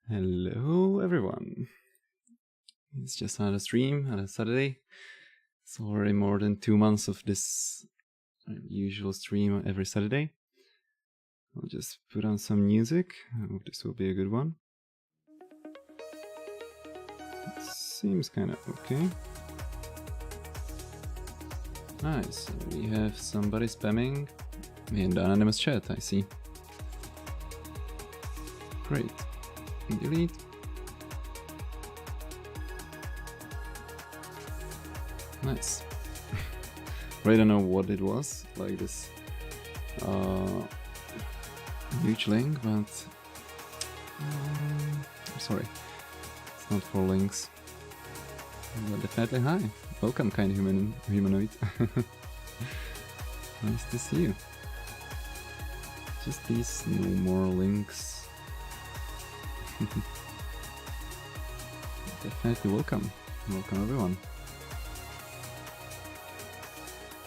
Hello everyone. It's just another stream on a Saturday. It's already more than 2 months of this usual stream every Saturday. I'll just put on some music. I hope this will be a good one. It seems kind of okay. Nice. We have somebody spamming in the anonymous chat, I see. Great. Delete. Nice. I don't know what it was, like this huge link, but I'm sorry, it's not for links. But definitely hi. Welcome, kind humanoid. Nice to see you. Just please, no more links. Definitely welcome. Welcome everyone.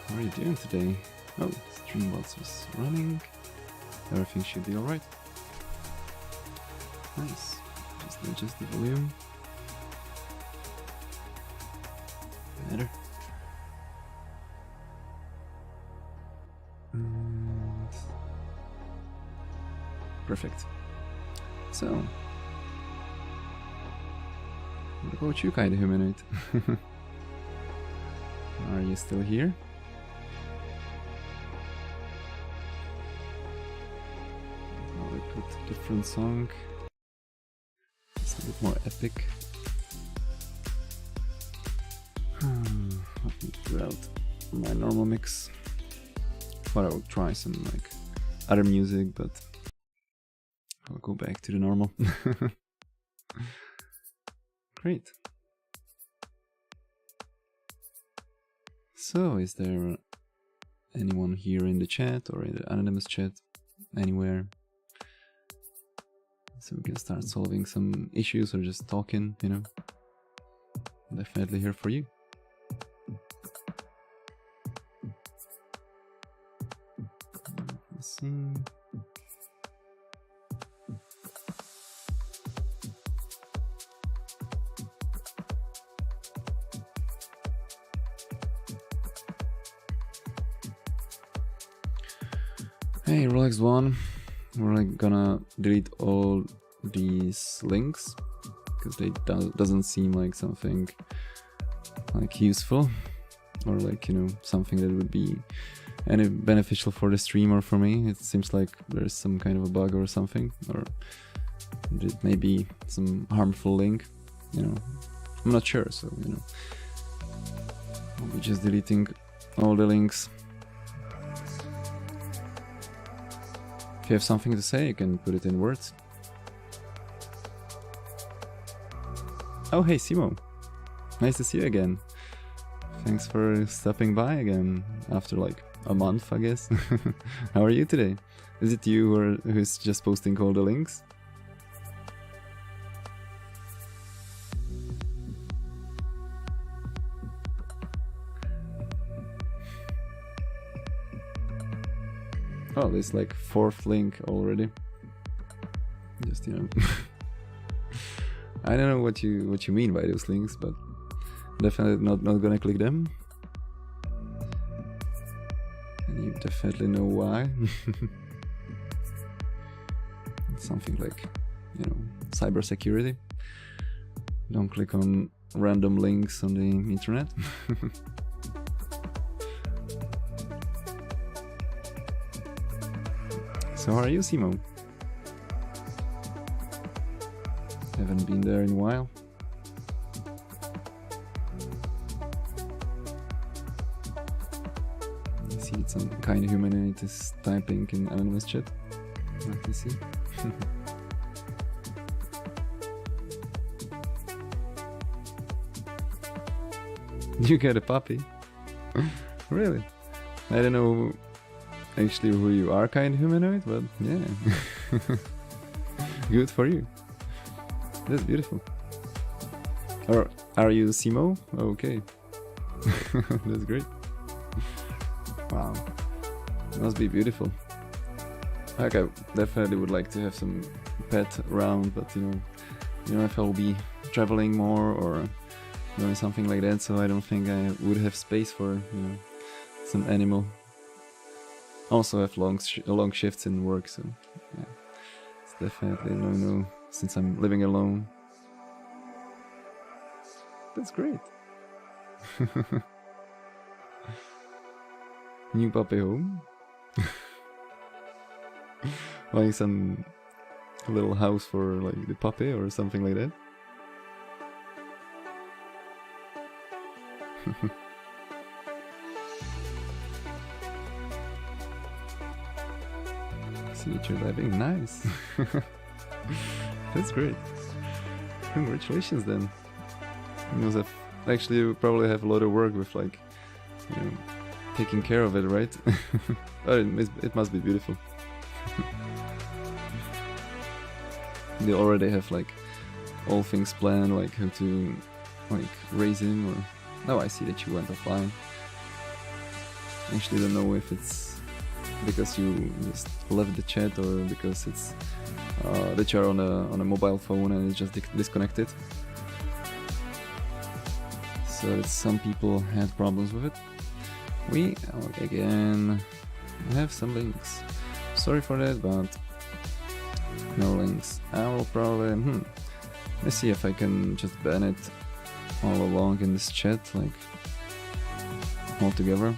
How are you doing today? Oh, StreamBots is running. Everything should be alright. Nice. Just adjust the volume. Better. And perfect. So, what about you, kind of humanoid? Are you still here? I'll put a different song. It's a bit more epic. Let me put out my normal mix. But I will try some like other music, but I'll go back to the normal. Great. So, is there anyone here in the chat or in the anonymous chat anywhere? So we can start solving some issues or just talking, you know. Definitely here for you. Let's see. Hey, relaxed one. We're like gonna delete all these links because they doesn't seem like something like useful or like, you know, something that would be any beneficial for the stream or for me. It seems like there's some kind of a bug or something, or it may be some harmful link, you know. I'm not sure, so, you know, I'll be just deleting all the links. If you have something to say, you can put it in words. Oh, hey, Simo. Nice to see you again. Thanks for stopping by again after like a month, I guess. How are you today? Is it you who's just posting all the links? Oh, there's like 4th link already. Just, you know. I don't know what you mean by those links, but definitely not gonna click them. And you definitely know why. It's something like, you know, cybersecurity. Don't click on random links on the internet. So how are you, Simo? Haven't been there in a while. I see some kind of humanoid is typing in anonymous chat. Let me see. You got a puppy? Really? I don't know actually who you are, kind of humanoid, but yeah. Good for you. That's beautiful. Or are you Simo? Okay. That's great. Wow. It must be beautiful. Like I definitely would like to have some pet around, but you know if I'll be traveling more or doing something like that, so I don't think I would have space for some animal. Also have long shifts in work, so yeah, it's definitely no since I'm living alone. That's great. New puppy home. Like some little house for like the puppy or something like that. See what you're living. Nice. That's great. Congratulations then. Actually, you probably have a lot of work with like, taking care of it, right? But it must be beautiful. They already have like all things planned, like how to like raise him, or no, I see that you went offline. Actually don't know if it's because you just left the chat or because it's that you're on a mobile phone and it's just disconnected. So some people had problems with it. We again have some links. Sorry for that, but no links. I will probably let's see if I can just ban it all along in this chat, like all together.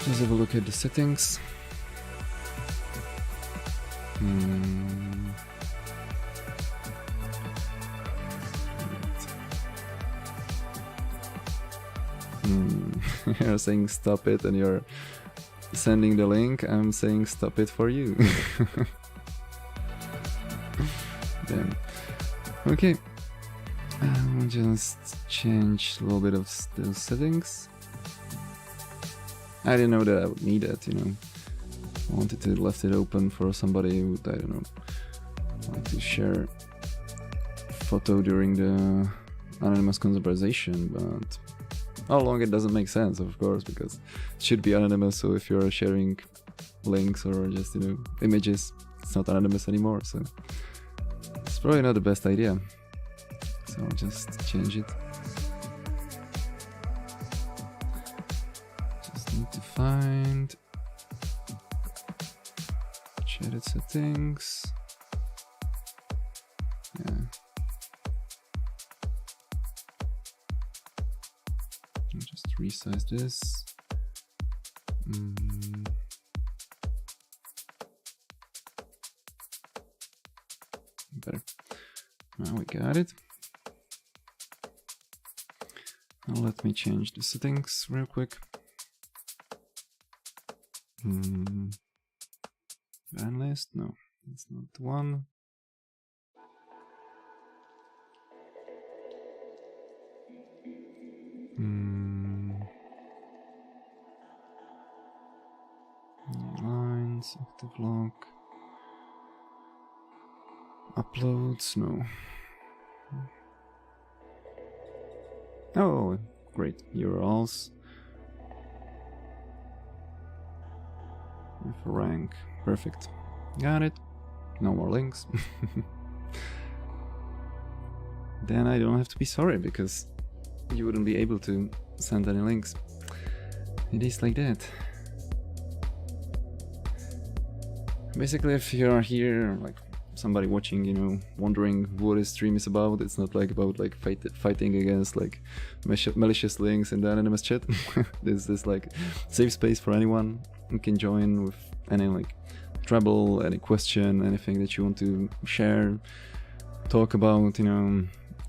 Just have a look at the settings. You're saying stop it and you're sending the link. I'm saying stop it for you. Damn. Okay. I'll just change a little bit of the settings. I didn't know that I would need that, I wanted to left it open for somebody who would, I don't know, want to share photo during the anonymous conversation, but how long it doesn't make sense, of course, because it should be anonymous, so if you're sharing links or just, images, it's not anonymous anymore, so it's probably not the best idea. So I'll just change it. Just need to find chat settings. Yeah. I'll just resize this. Better. Now we got it. Now let me change the settings real quick. Ban list? No, that's not the one. Lines, active log. Uploads, no. Oh, great. URLs. With a rank. Perfect. Got it. No more links. Then I don't have to be sorry because you wouldn't be able to send any links. It is like that. Basically, if you're here, like somebody watching, wondering what this stream is about, it's not like about like fighting against like malicious links in the anonymous chat. This is like safe space for anyone who can join with any like trouble, any question, anything that you want to share, talk about.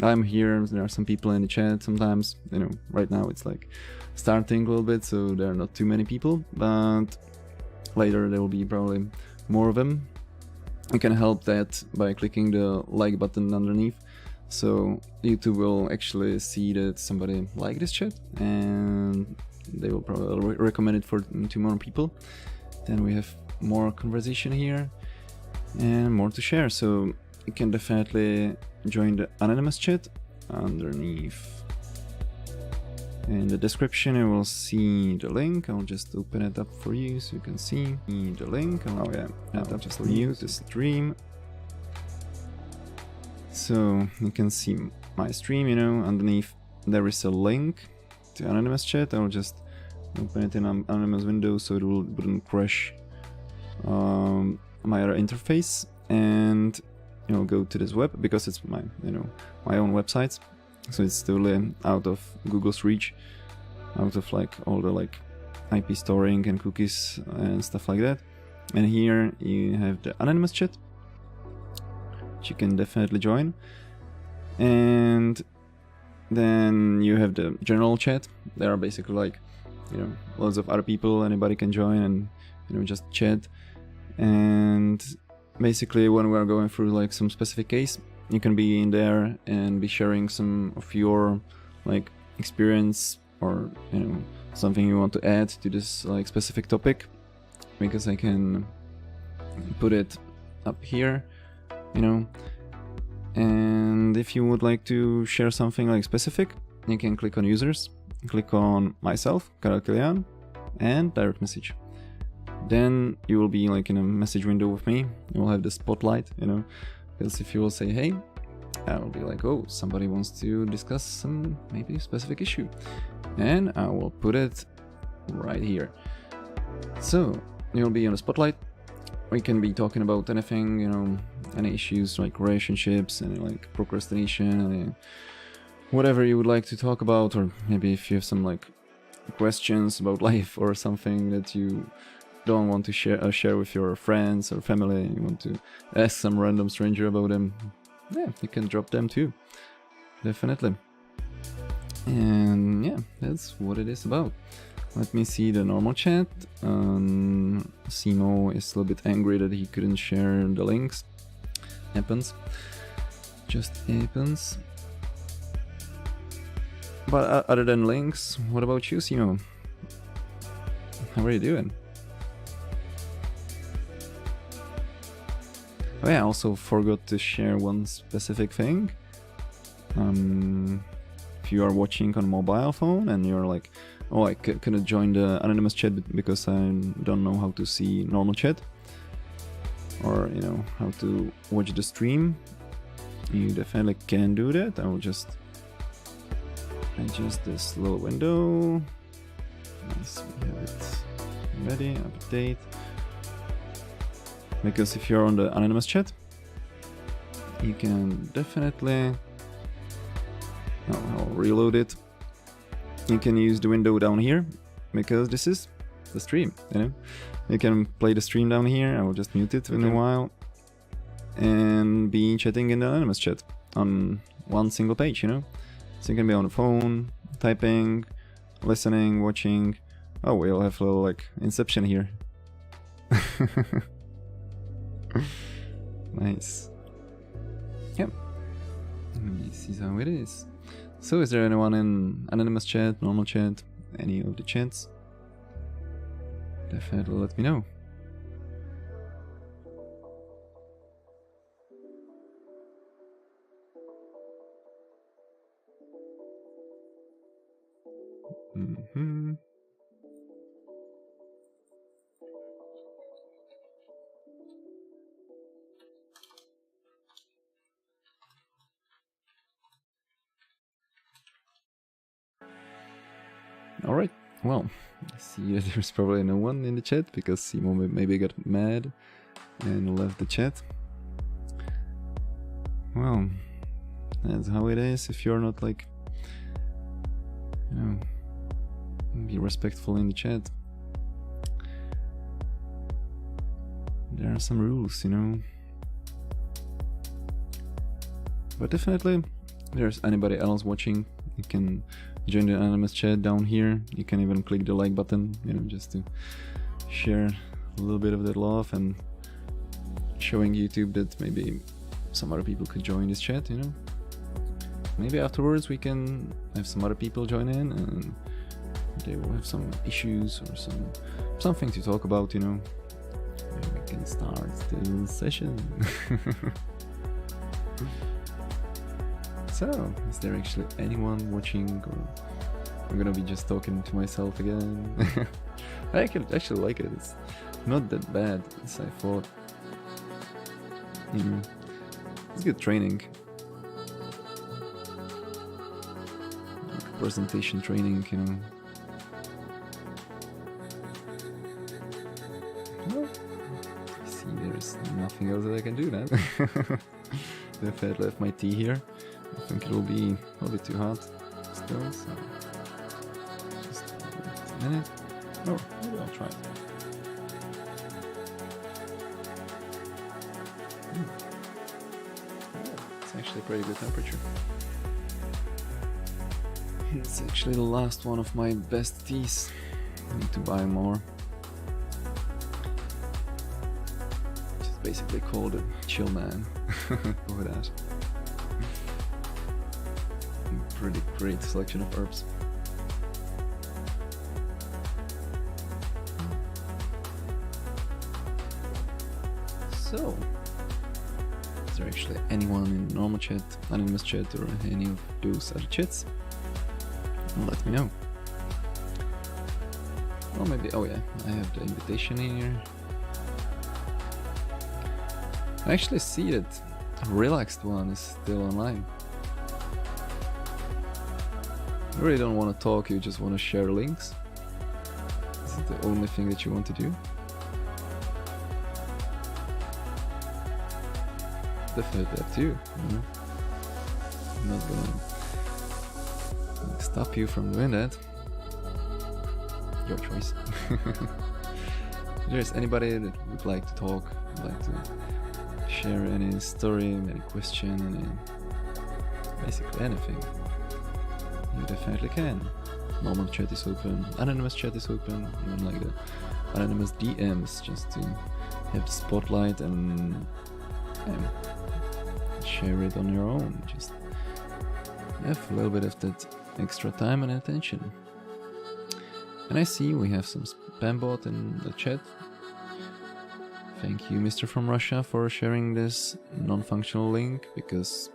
I'm here. There are some people in the chat sometimes. Right now it's like starting a little bit, so there are not too many people, but later there will be probably more of them. You can help that by clicking the like button underneath, so YouTube will actually see that somebody liked this chat and they will probably recommend it to more people. Then we have more conversation here and more to share, so you can definitely join the anonymous chat underneath. In the description you will see the link. I'll just open it up for you so you can see the link. Oh yeah, I'll just mute the stream. So you can see my stream, you know, underneath there is a link to anonymous chat. I'll just open it in an anonymous window so it wouldn't crash my other interface, and you know, go to this web because it's my, you know, my own website, so it's totally out of Google's reach, out of like all the like IP storing and cookies and stuff like that. And here you have the anonymous chat, which you can definitely join, and then you have the general chat. There are basically like, you know, loads of other people anybody can join and, you know, just chat. And basically when we're going through like some specific case, you can be in there and be sharing some of your like experience, or, you know, something you want to add to this like specific topic, because I can put it up here, you know. And if you would like to share something like specific, you can click on users, click on myself, Karel Kylián, and direct message. Then you will be like in a message window with me. You will have the spotlight, you know, because if you will say hey, I will be like, oh, somebody wants to discuss some maybe specific issue, and I will put it right here. So you'll be on the spotlight. We can be talking about anything, you know, any issues like relationships, any like procrastination, any whatever you would like to talk about, or maybe if you have some like questions about life or something that you don't want to share with your friends or family, you want to ask some random stranger about them, yeah, you can drop them too, definitely. And yeah, that's what it is about. Let me see the normal chat. Simo is a little bit angry that he couldn't share the links. Happens, just happens. But other than links, what about you, Simo? How are you doing? Oh yeah, I also forgot to share one specific thing. If you are watching on mobile phone and you're like, oh, I couldn't join the anonymous chat because I don't know how to see normal chat, or, you know, how to watch the stream, you definitely can do that. I will just adjust this little window. Nice, we have it ready, update. Because if you're on the anonymous chat, you can definitely, I'll reload it. You can use the window down here, because this is the stream, you know. You can play the stream down here. I will just mute it in a while, and be chatting in the anonymous chat on one single page, you know. So you can be on the phone, typing, listening, watching. Oh, we'll have a little like inception here. Nice. Yep. This is how it is. So is there anyone in anonymous chat, normal chat, any of the chats? Definitely let me know. Mm-hmm. Alright, well, I see that there's probably no one in the chat because Simo maybe got mad and left the chat. Well, that's how it is if you're not like, you know, be respectful in the chat. There are some rules, you know. But definitely, if there's anybody else watching, you can join the anonymous chat down here. You can even click the like button, you know, just to share a little bit of that love and showing YouTube that maybe some other people could join this chat, you know. Maybe afterwards we can have some other people join in and they will have some issues or something to talk about, you know. Maybe we can start the session. So, is there actually anyone watching or I'm gonna be just talking to myself again. I can actually like it. It's not that bad as I thought. It's good training. Like presentation training, you know. Well, I see there's nothing else that I can do now. If I left my tea here, I think it will be a little bit too hot still, so just a minute. Oh, maybe I'll try it. It's actually a pretty good temperature. It's actually the last one of my best teas. I need to buy more. Just basically called a chill man. Over that. Pretty great selection of herbs. So, is there actually anyone in normal chat, anonymous chat, or any of those other chats? Let me know. Or maybe, oh yeah, I have the invitation here. I actually see that Relaxed one is still online. You really don't want to talk, you just want to share links. Is it the only thing that you want to do? Definitely up to you, you know? I'm not gonna stop you from doing that. Your choice. If there's anybody that would like to talk, would like to share any story, any question, basically anything, you definitely can. Normal chat is open, anonymous chat is open, even like the anonymous DMs, just to have the spotlight and share it on your own. Just have a little bit of that extra time and attention. And I see we have some spam bot in the chat. Thank you, Mr. from Russia, for sharing this non-functional link, because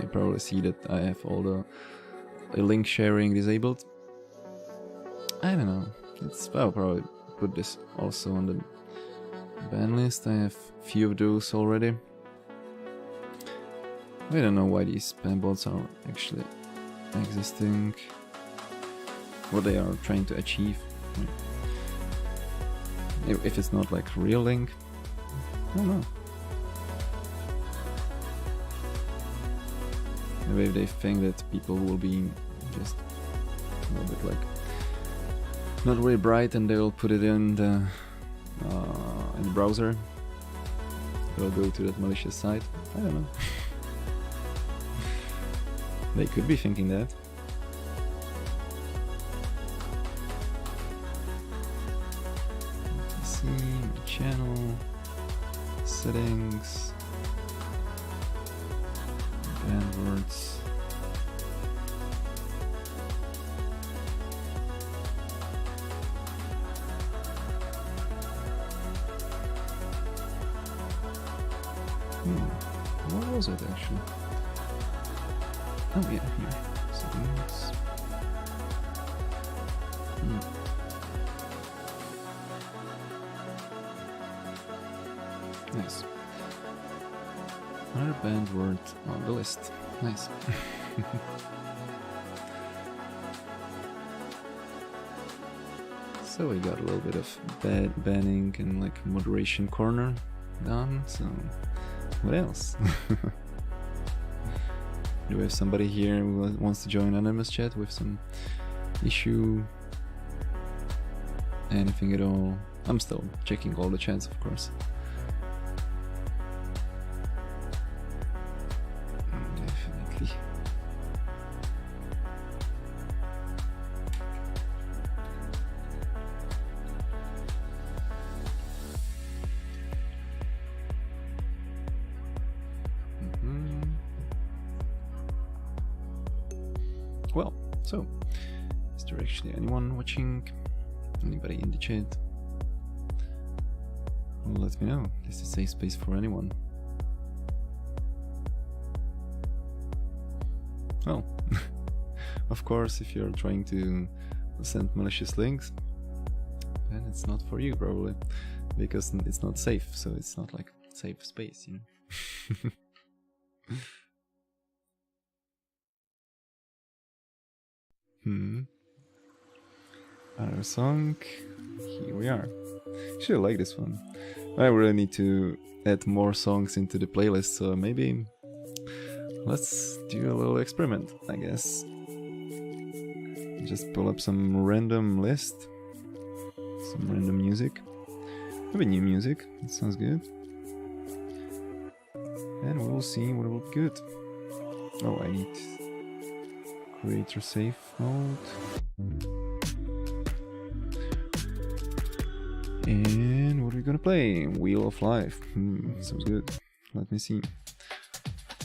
you probably see that I have all the link sharing disabled. I don't know. I'll probably put this also on the ban list. I have a few of those already. I don't know why these spam bots are actually existing, what they are trying to achieve. If it's not like a real link, I don't know. Maybe they think that people will be just a little bit like not very bright, and they will put it in the browser. They'll go to that malicious site. I don't know. They could be thinking that. Let's see, my channel, settings, banned words. What was it actually? Oh yeah, here. Settings. Nice. Another banned word on the list. Nice. So we got a little bit of banning and like moderation corner done, so what else? Do we have somebody here who wants to join anonymous chat with some issue? Anything at all? I'm still checking all the chats, of course. Definitely. Well, so, is there actually anyone watching? Anybody in the chat? Well, let me know. This is a safe space for anyone. Well, Of course, if you're trying to send malicious links, then it's not for you probably, because it's not safe, so it's not like safe space, you know. Another song. Here we are. Actually, I like this one. I really need to add more songs into the playlist, so maybe let's do a little experiment, I guess. Just pull up some random list, some random music, maybe new music. That sounds good. And we'll see what will be good. Oh, I need creator safe mode. And what are we gonna play? Wheel of Life. Sounds good. Let me see.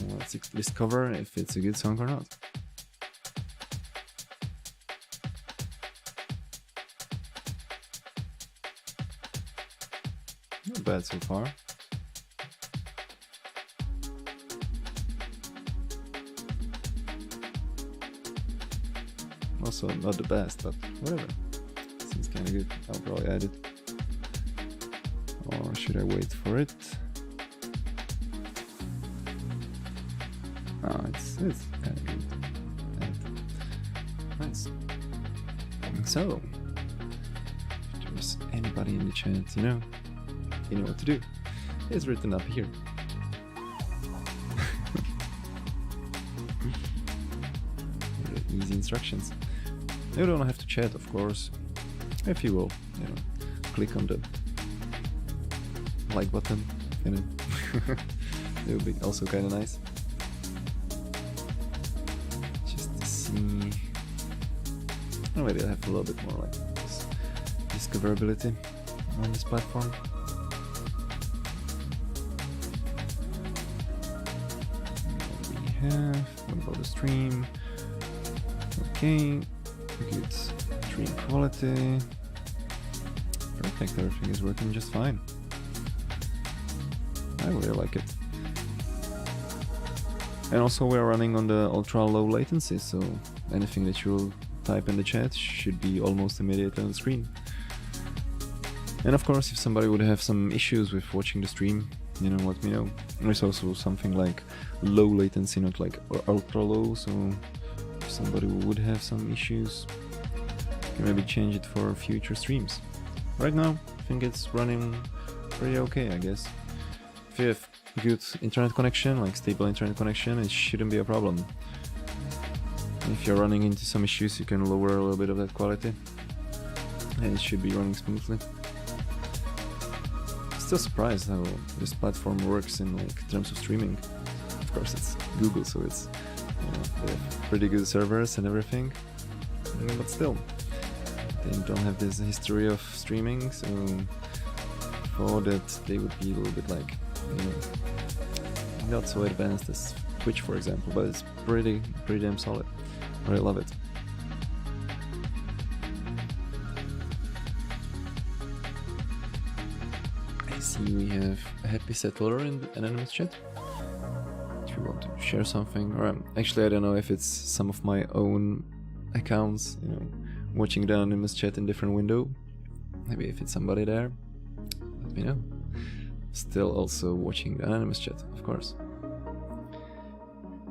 Let's discover if it's a good song or not. Not bad so far. Also not the best, but whatever. Seems kinda good. I'll probably add it. Or should I wait for it? Oh, it's kinda good. And nice. So, if there's anybody in the chat, you know what to do. It's written up here. Easy instructions. You don't have to chat, of course. If you will, click on the like button, it would be also kind of nice. Just to see. Oh, maybe I have a little bit more like discoverability on this platform. What about the stream? Okay, good stream quality. Perfect, everything is working just fine. I really like it. And also we're running on the ultra low latency, so anything that you'll type in the chat should be almost immediately on the screen. And of course, if somebody would have some issues with watching the stream, let me know. There's also something like low latency, not like ultra low, so if somebody would have some issues, you can maybe change it for future streams. Right now, I think it's running pretty okay, I guess. If you have good internet connection, like stable internet connection, it shouldn't be a problem. If you're running into some issues, you can lower a little bit of that quality, and it should be running smoothly. Still surprised how this platform works in terms of streaming. Of course, it's Google, so it's they have pretty good servers and everything, but still, they don't have this history of streaming, so for that they would be a little bit like not so advanced as Twitch, for example, but it's pretty damn solid. I love it. I see we have a happy settler in the anonymous chat. If you want to share something, or actually I don't know if it's some of my own accounts, watching the anonymous chat in different window. Maybe if it's somebody there, let me know. Still also watching the anonymous chat, of course.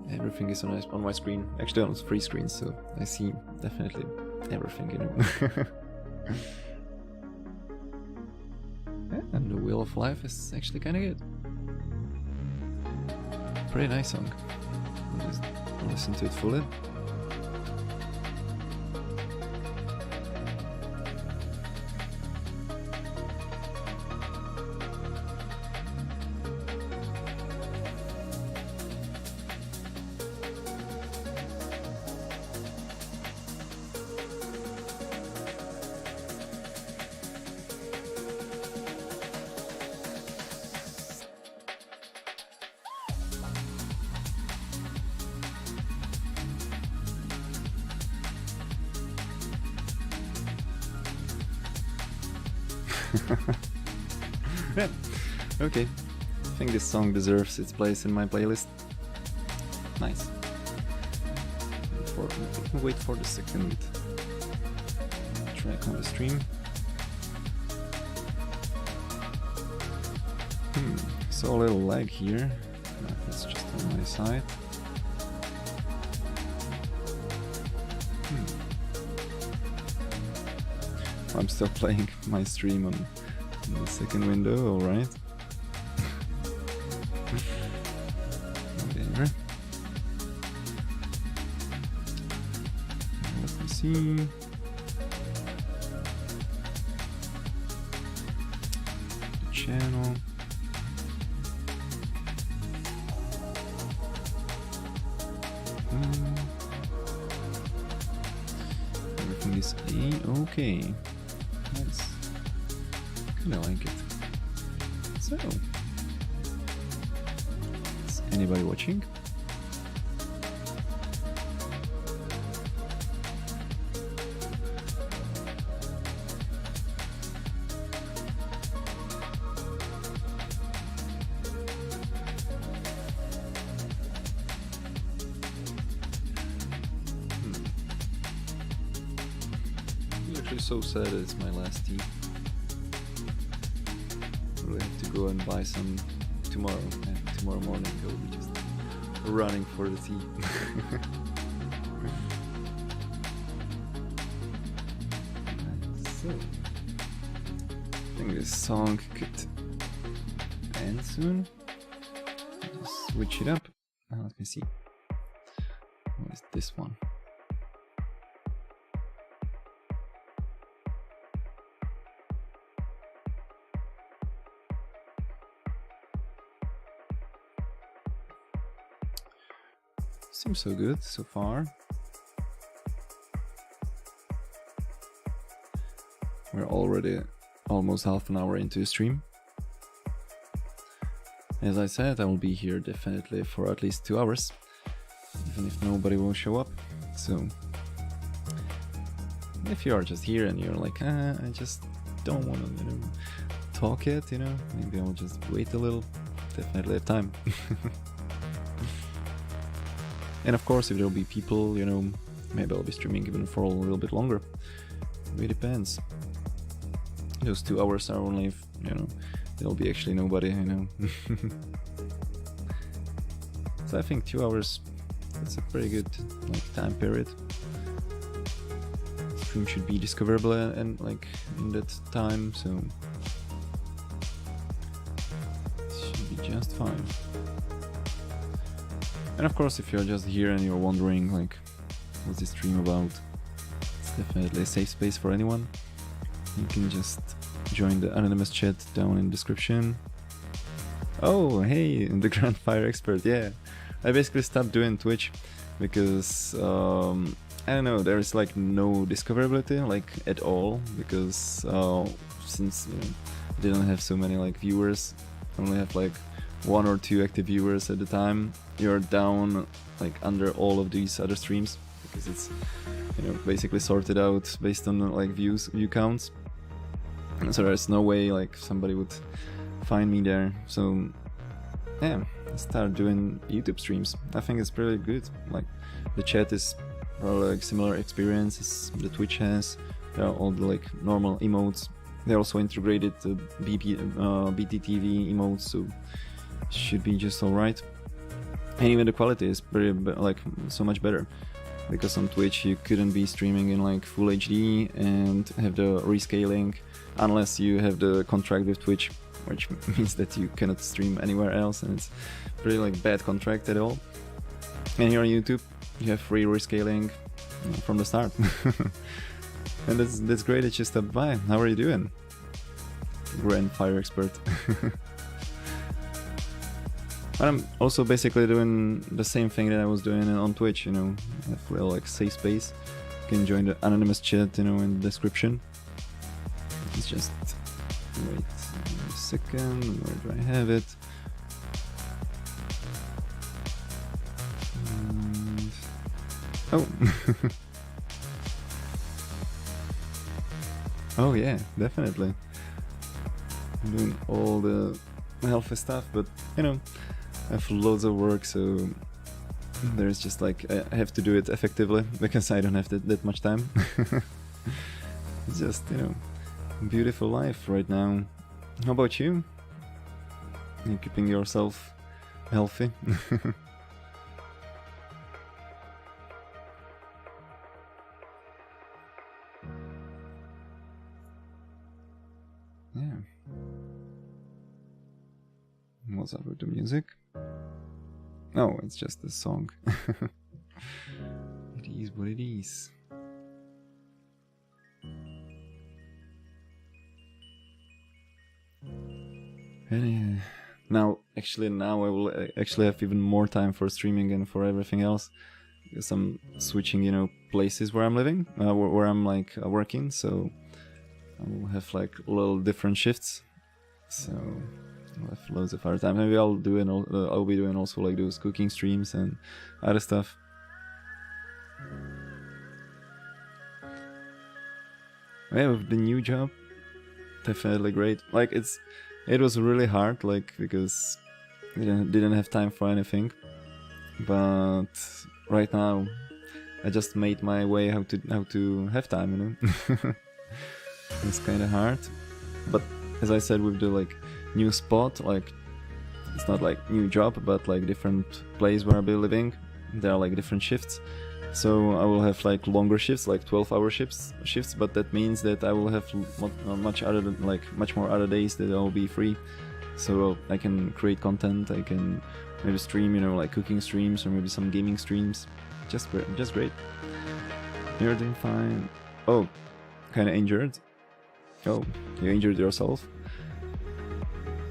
Everything is on my screen. Actually on free screen, so I see definitely everything, Yeah, and the Wheel of Life is actually kinda good. Pretty nice song. I'll just listen to it fully. Yeah. Okay, I think this song deserves its place in my playlist. Nice. wait for the second track on the stream. Saw a little lag here. That's just on my side. I'm still playing my stream on the second window, alright. There. Let me see. The channel. Everything is A-okay. Nice. Kinda like it. So, is anybody watching? So sad it's my last tea. Really have to go and buy some tomorrow. Tomorrow morning I'll be just running for the tea. So, I think this song could end soon. Just switch it up. Now let me see. What is this one? Seems so good so far. We're already almost half an hour into the stream. As I said, I will be here definitely for at least 2 hours, even if nobody will show up. So, if you are just here and you're like, I just don't want to, talk yet, maybe I'll just wait a little. Definitely have time. And of course, if there'll be people, maybe I'll be streaming even for a little bit longer. It really depends. Those 2 hours are only if, there'll be actually nobody, So I think 2 hours, that's a pretty good time period. Stream should be discoverable and in that time, so it should be just fine. And of course, if you're just here and you're wondering, what's this stream about, it's definitely a safe space for anyone. You can just join the anonymous chat down in the description. Oh, hey, the Grand Fire Expert, yeah. I basically stopped doing Twitch because, I don't know, there is no discoverability, at all, because since I didn't have so many viewers, I only have 1 or 2 active viewers at the time. You're down under all of these other streams because it's basically sorted out based on view counts. And so there's no way somebody would find me there. So yeah, I started doing YouTube streams. I think it's pretty good. The chat is probably similar experience as the Twitch has. There are all the normal emotes. They also integrated the BTTV emotes, so should be just alright. And even the quality is pretty so much better, because on Twitch you couldn't be streaming in full HD and have the rescaling unless you have the contract with Twitch, which means that you cannot stream anywhere else, and it's pretty bad contract at all. And here on YouTube you have free rescaling from the start. And that's great that you stopped by. How are you doing, Grand Fire Expert? But I'm also basically doing the same thing that I was doing on Twitch, I have a little safe space. You can join the anonymous chat, in the description. Let's just wait a second, where do I have it? And... oh! Oh yeah, definitely. I'm doing all the healthy stuff, but I have loads of work, so there's just like I have to do it effectively because I don't have that much time. It's just, you know, beautiful life right now. How about you? Are you keeping yourself healthy? Yeah. What's up with the music? Oh, it's just a song. It is what it is. And now I will actually have even more time for streaming and for everything else, because I'm switching, you know, places where I'm living, where I'm like working. So I will have like little different shifts. So I'll have loads of other time. Maybe I'll be doing also like those cooking streams and other stuff. Yeah, with the new job, definitely great. Like it was really hard, like, because I didn't have time for anything. But right now, I just made my way how to have time, you know. It's kind of hard, but as I said, with the like new spot, like it's not like new job, but like different place where I'll be living. There are like different shifts, so I will have like longer shifts, like 12-hour shifts. But that means that I will have much more other days that I'll be free, so I can create content. I can maybe stream, you know, like cooking streams or maybe some gaming streams. Just great. You're doing fine. Oh, kind of injured. Oh, you injured yourself.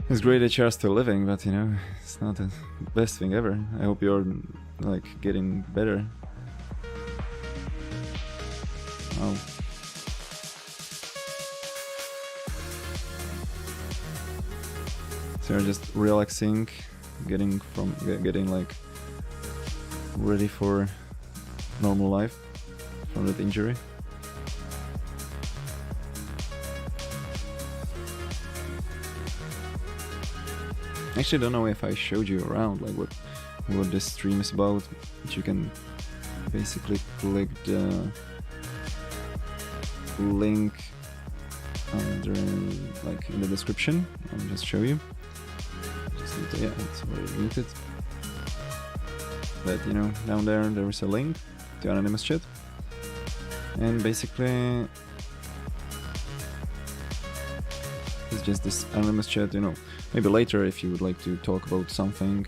It's great that you're still living, but you know, it's not the best thing ever. I hope you're like getting better. Oh. So you're just relaxing, getting like ready for normal life from that injury. Actually, I don't know if I showed you around like what this stream is about, but you can basically click the link under, like, in the description. I'll just show you. Just need to, yeah, it's already muted. But you know, down there is a link to anonymous chat, and basically it's just this anonymous chat, you know. Maybe later, if you would like to talk about something,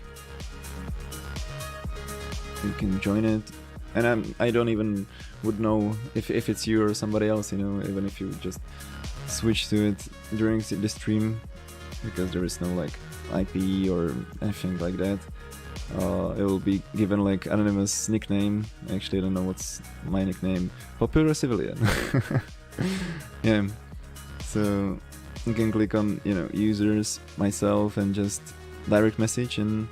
you can join it. And I don't even would know if it's you or somebody else, you know, even if you just switch to it during the stream, because there is no like IP or anything like that. It will be given like anonymous nickname. Actually, I don't know what's my nickname. Popular Civilian. Yeah. So you can click on, you know, users, myself, and just direct message, and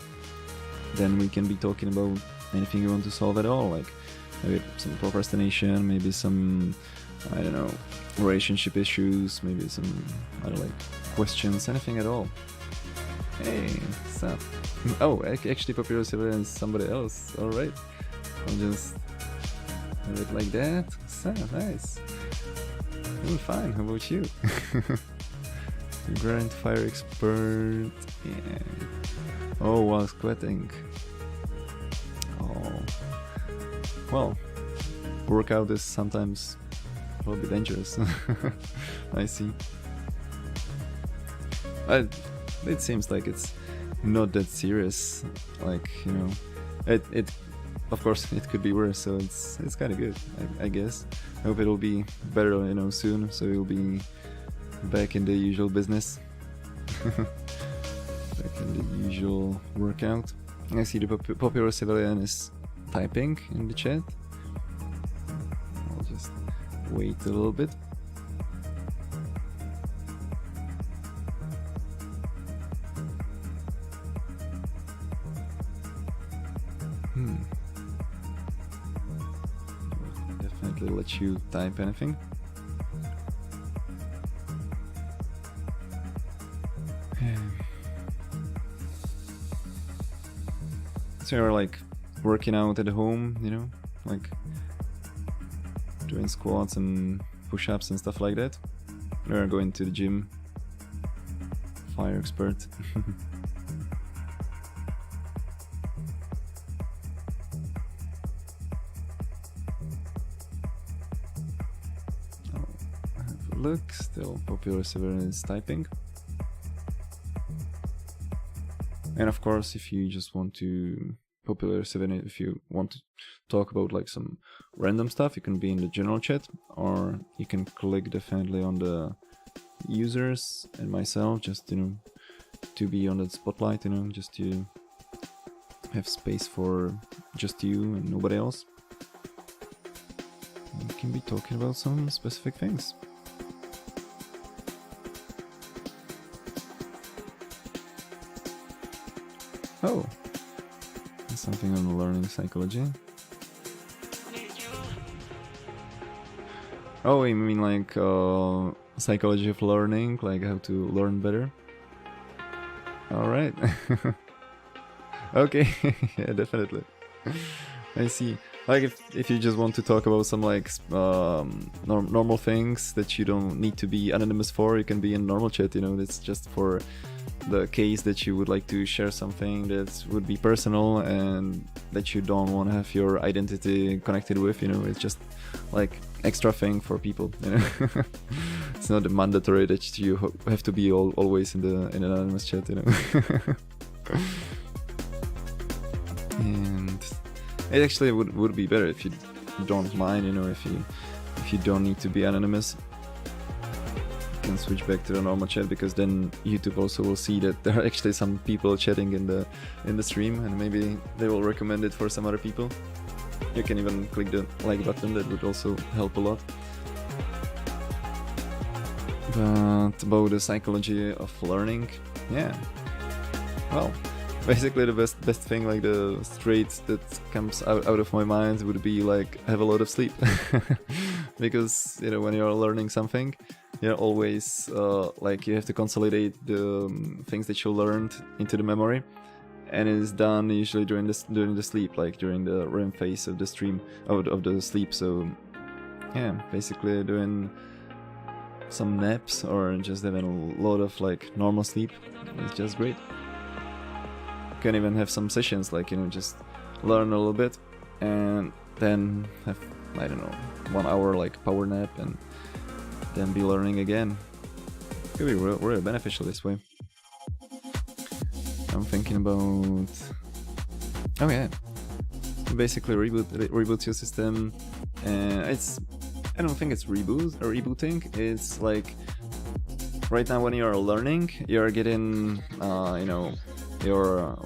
then we can be talking about anything you want to solve at all, like maybe some procrastination, maybe some, I don't know, relationship issues, maybe some other like questions, anything at all. Hey, what's up? Oh, actually Popular Civilian is somebody else. Alright, I'll just have it like that. So nice. I'm fine, how about you? Grand fire expert. Yeah. Oh, while squatting. Oh. Well, workout is sometimes a little bit dangerous. I see. It seems like it's not that serious. Like, you know, it of course it could be worse, so it's kind of good, I guess. I hope it'll be better, you know, soon, so you'll be back in the usual business. Back in the usual workout. I see the Popular Civilian is typing in the chat. I'll just wait a little bit. Definitely let you type anything. So you're like working out at home, you know, like doing squats and push-ups and stuff like that, or going to the gym. Fire expert. Look, still popular server is typing. And of course, if you just want to popular server, if you want to talk about like some random stuff, you can be in the general chat, or you can click definitely on the users and myself, just, you know, to be on the spotlight, you know, just to have space for just you and nobody else. We can be talking about some specific things. Oh, something on learning psychology. Oh, you mean like psychology of learning, like how to learn better? Alright. Okay, yeah, definitely. I see. Like if you just want to talk about some like normal things that you don't need to be anonymous for, you can be in normal chat, you know, that's just for the case that you would like to share something that would be personal and that you don't want to have your identity connected with, you know, it's just like extra thing for people, you know. It's not mandatory that you have to be always in an anonymous chat, you know. And it actually would be better if you don't mind, you know, if you don't need to be anonymous. You can switch back to the normal chat, because then YouTube also will see that there are actually some people chatting in the stream, and maybe they will recommend it for some other people. You can even click the like button, that would also help a lot. But about the psychology of learning, yeah, well, basically the best thing, like the straight that comes out of my mind would be like have a lot of sleep. Because, you know, when you're learning something, you're always like you have to consolidate the things that you learned into the memory, and it's done usually during the sleep, like during the REM phase of the stream of the sleep. So yeah, basically doing some naps or just having a lot of like normal sleep is just great. You can even have some sessions, like, you know, just learn a little bit and then have, I don't know, 1 hour like power nap and then be learning again. It could be really beneficial this way. I'm thinking about, oh yeah, basically reboot your system. I don't think it's rebooting. It's like right now when you're learning, you're getting you know, your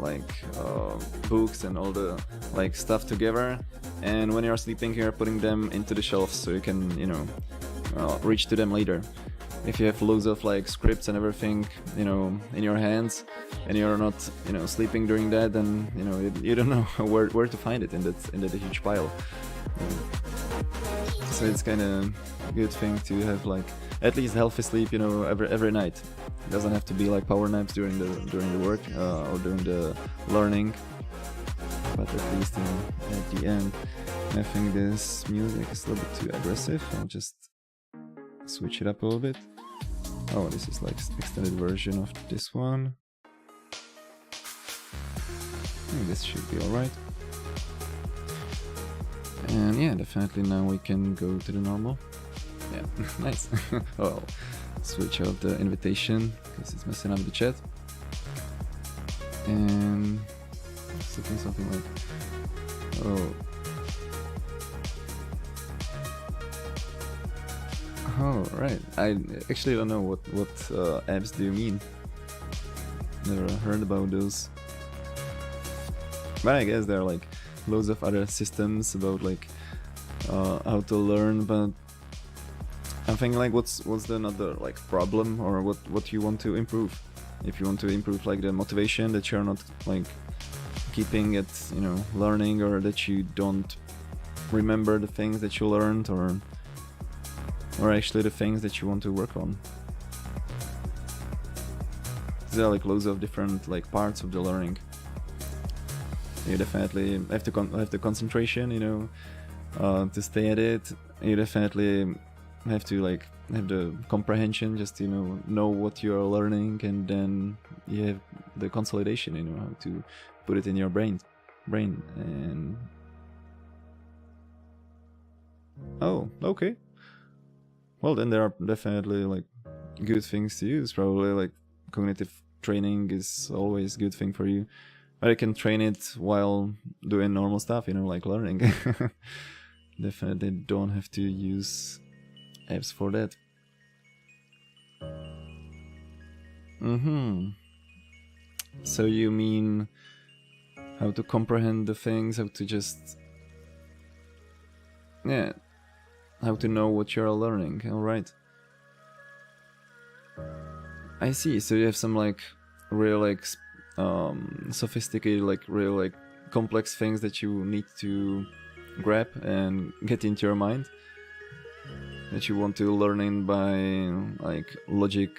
books and all the like stuff together, and when you're sleeping, you're putting them into the shelves so you can, you know, reach to them later. If you have loads of like scripts and everything, you know, in your hands, and you're not, you know, sleeping during that, then, you know, you don't know where to find it in that huge pile. So it's kind of a good thing to have like at least healthy sleep, you know, every night. It doesn't have to be like power naps during the work or during the learning, but at least, you know, at the end. I think this music is a little bit too aggressive. I'll just switch it up a little bit. Oh, this is like extended version of this one. I think this should be alright. And yeah, definitely now we can go to the normal. Yeah, nice. Oh, switch out the invitation because it's messing up the chat. And something like, oh. Oh, right. I actually don't know what apps do you mean. Never heard about those. But I guess there are like loads of other systems about like how to learn, but I'm thinking like what's the another like problem, or what you want to improve. If you want to improve like the motivation, that you're not like keeping it, you know, learning, or that you don't remember the things that you learned, or actually the things that you want to work on. There are like loads of different like parts of the learning. You definitely have to have the concentration, you know, to stay at it. You definitely have to like have the comprehension, just know what you are learning, and then you have the consolidation, you know, how to put it in your brain. And oh, okay. Well, then there are definitely like good things to use. Probably like cognitive training is always a good thing for you. But I can train it while doing normal stuff, you know, like learning. Definitely don't have to use apps for that. So you mean how to comprehend the things, how to just... yeah, how to know what you're learning, alright. I see, so you have some like real like sophisticated, like real like complex things that you need to grab and get into your mind, that you want to learn in by like logic,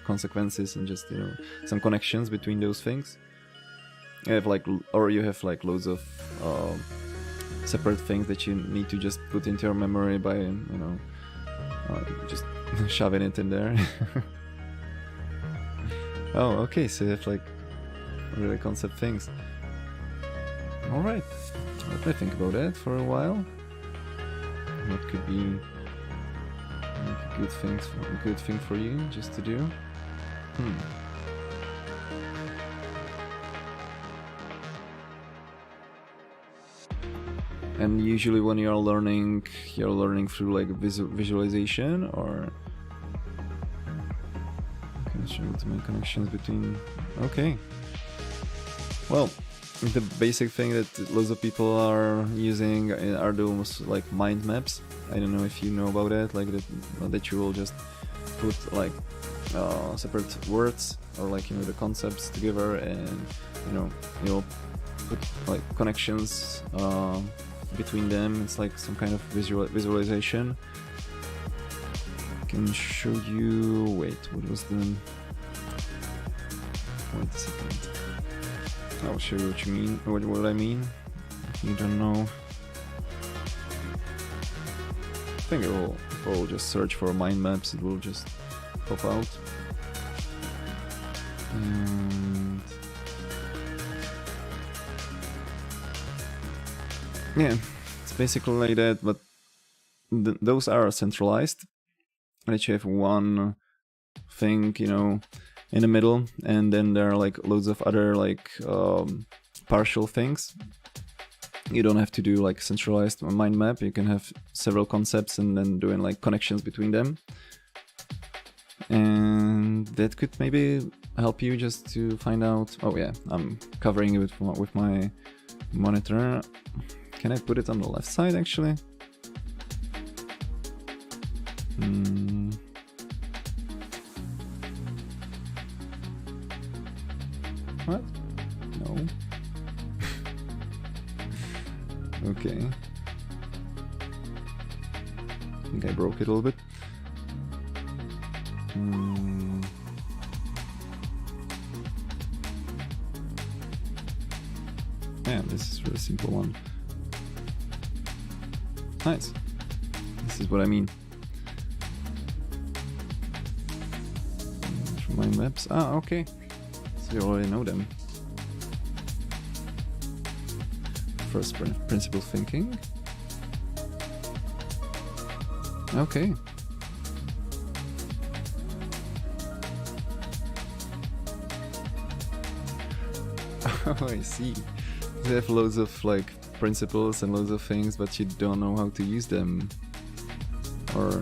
consequences, and just, you know, some connections between those things. You have like, or you have like loads of separate things that you need to just put into your memory by, you know, just shoving it in there. Oh, okay, so you have like really concept things. Alright, let me think about that for a while. What could be like a good thing for you just to do? And usually when you're learning through like visualization, or to make connections between... okay. Well, the basic thing that lots of people are using are those like mind maps. I don't know if you know about it, like that you will just put like separate words or like, you know, the concepts together, and you know, you'll put like connections between them. It's like some kind of visualization. I can show you... wait, what was the... wait a second. I'll show you what you mean, what I mean, if you don't know. I think if I'll just search for mind maps, it will just pop out. And yeah, it's basically like that, but those are centralized. That you have one thing, you know, in the middle, and then there are like loads of other like partial things. You don't have to do like centralized mind map. You can have several concepts and then doing like connections between them, and that could maybe help you just to find out... oh yeah, I'm covering it with my monitor. Can I put it on the left side actually? What? No. Okay. I think I broke it a little bit. Yeah, this is a really simple one. Nice. This is what I mean. Mind maps. Ah, okay. So you already know them. First principle thinking. Okay. Oh, I see. They have loads of like principles and loads of things, but you don't know how to use them. Or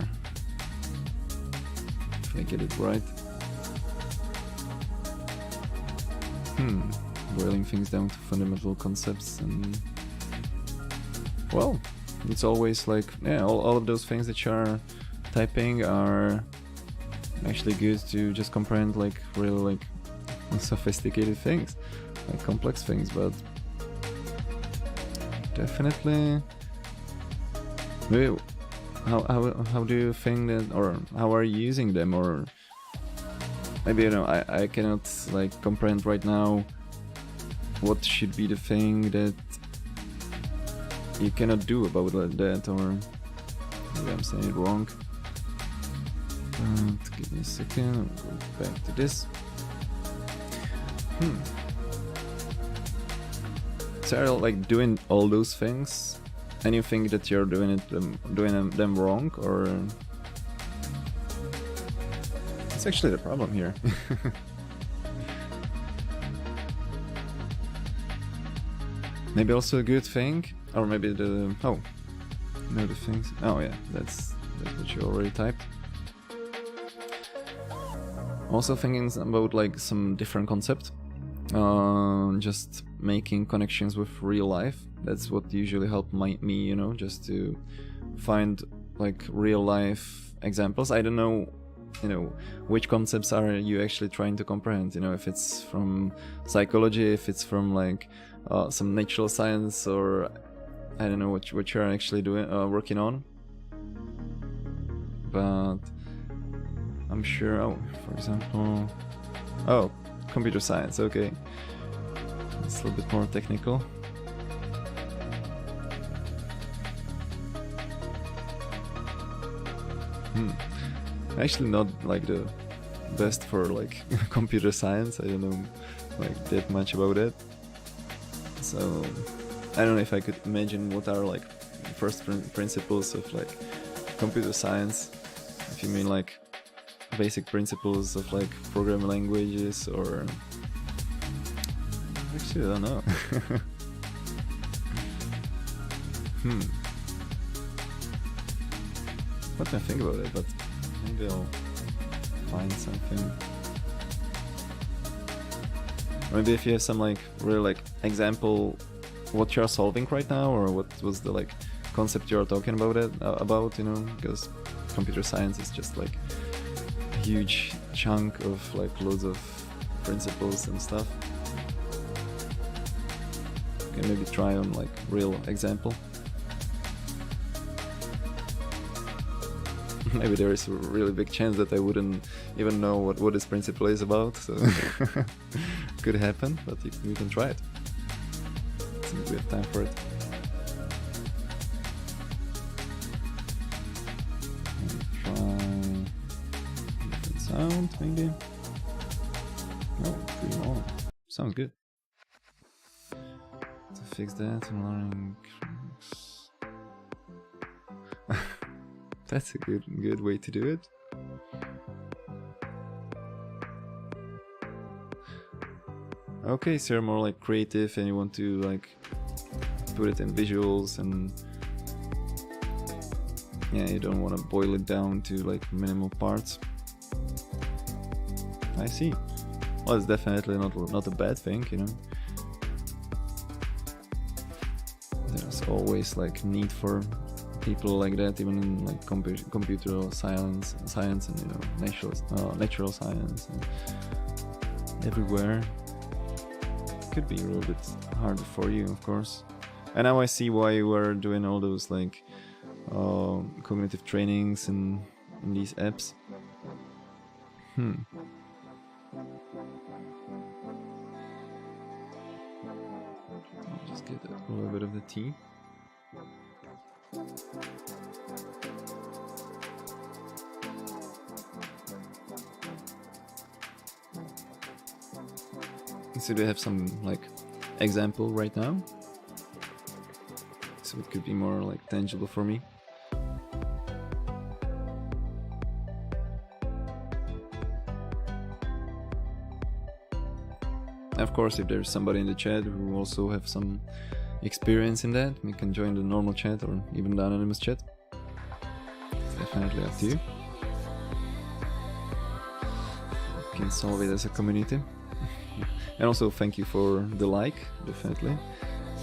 if I get it right. Boiling things down to fundamental concepts, and well, it's always like, yeah, all of those things that you're typing are actually good to just comprehend like really like sophisticated things, like complex things, but definitely maybe how do you think that, or how are you using them, or maybe, you know, I cannot like comprehend right now what should be the thing that you cannot do about that, or maybe I'm saying it wrong. Give me a second, I'll go back to this. So like doing all those things, and you think that you're doing them wrong, or it's actually the problem here. Maybe also a good thing, or maybe the the things. Oh yeah, that's what you already typed. Also thinking about like some different concept. Just making connections with real life. That's what usually helped me, you know, just to find like real life examples. I don't know, you know, which concepts are you actually trying to comprehend, you know, if it's from psychology, if it's from like some natural science, or I don't know what you're actually doing, working on. But I'm sure, for example, computer science, okay. It's a little bit more technical. Actually not like the best for like computer science. I don't know like that much about it. So I don't know if I could imagine what are like first principles of like computer science. If you mean like basic principles of like programming languages, or actually I don't know. What can I think about it? But maybe I'll find something. Maybe if you have some like real like example what you're solving right now, or what was the like concept you're talking about you know, because computer science is just like a huge chunk of like loads of principles and stuff. Okay, maybe try on like real example. Maybe there is a really big chance that I wouldn't even know what this principle is about, so could happen, but we can try it. Since we have time for it. Try different sound, maybe. Oh, 3 more. Sounds good. To fix that, I'm learning. That's a good way to do it. Okay, so you're more like creative and you want to like put it in visuals, and yeah, you don't want to boil it down to like minimal parts. I see. Well, it's definitely not a bad thing, you know. There's always like need for people like that, even in like computer science and, you know, natural science and everywhere. Could be a little bit harder for you, of course. And now I see why you were doing all those like cognitive trainings in these apps. I'll just get a little bit of the tea. So do you have some like example right now? So it could be more like tangible for me. Of course, if there's somebody in the chat who also have some experience in that, we can join the normal chat or even the anonymous chat. It's definitely up to you. We can solve it as a community. And also thank you for the like, definitely.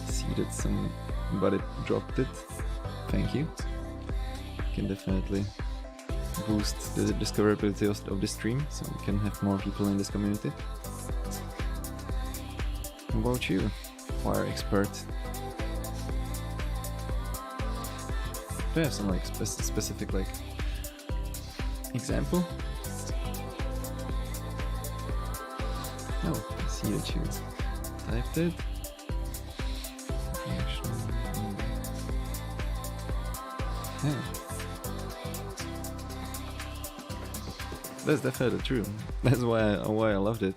See that somebody dropped it. Thank you. Can definitely boost the discoverability of the stream, so we can have more people in this community. How about you, fire expert? Do you have some like specific like example? No, I see that you typed it. Yeah. That's definitely true. That's why I loved it.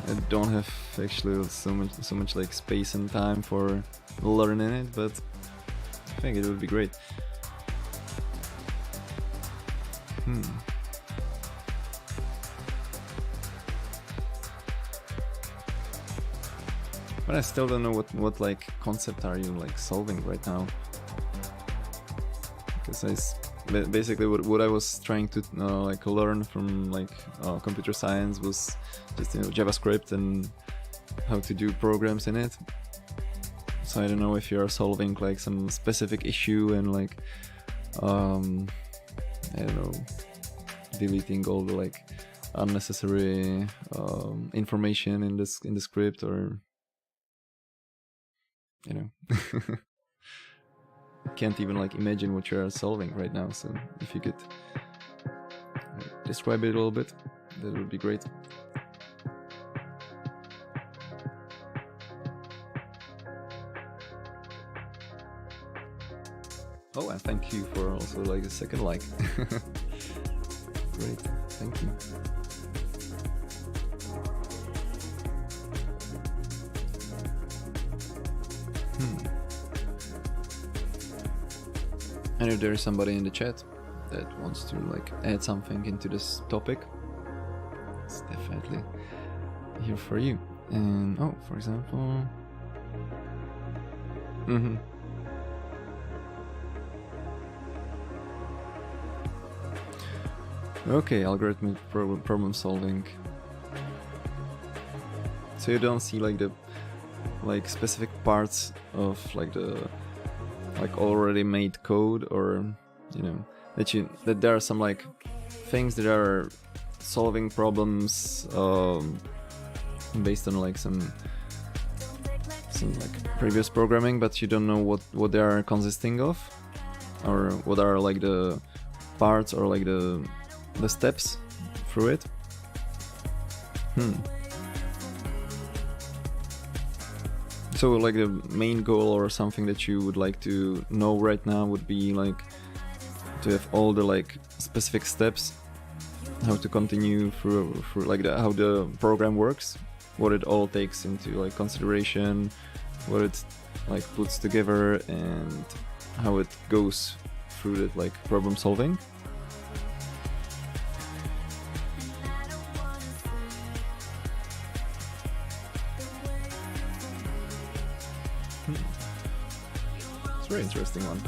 I don't have actually so much like space and time for learning it, but I think it would be great. But I still don't know what like concept are you like solving right now, because basically what I was trying to like learn from like computer science was just JavaScript and how to do programs in it. So I don't know if you're solving like some specific issue and like I don't know, deleting all the like unnecessary information in the script, or you know. Can't even like imagine what you're solving right now, so if you could describe it a little bit, that would be great. Oh, and thank you for also like a second like. Great, thank you. And if there is somebody in the chat that wants to like add something into this topic, it's definitely here for you. And oh, for example, okay, algorithmic problem solving. So you don't see like the like specific parts of like the like already made code, or you know that there are some like things that are solving problems based on like some like previous programming, but you don't know what they are consisting of, or what are like the parts or like the steps through it. So like the main goal or something that you would like to know right now would be like to have all the like specific steps, how to continue through like how the program works, what it all takes into like consideration, what it like puts together, and how it goes through that like problem solving. It's a very interesting one.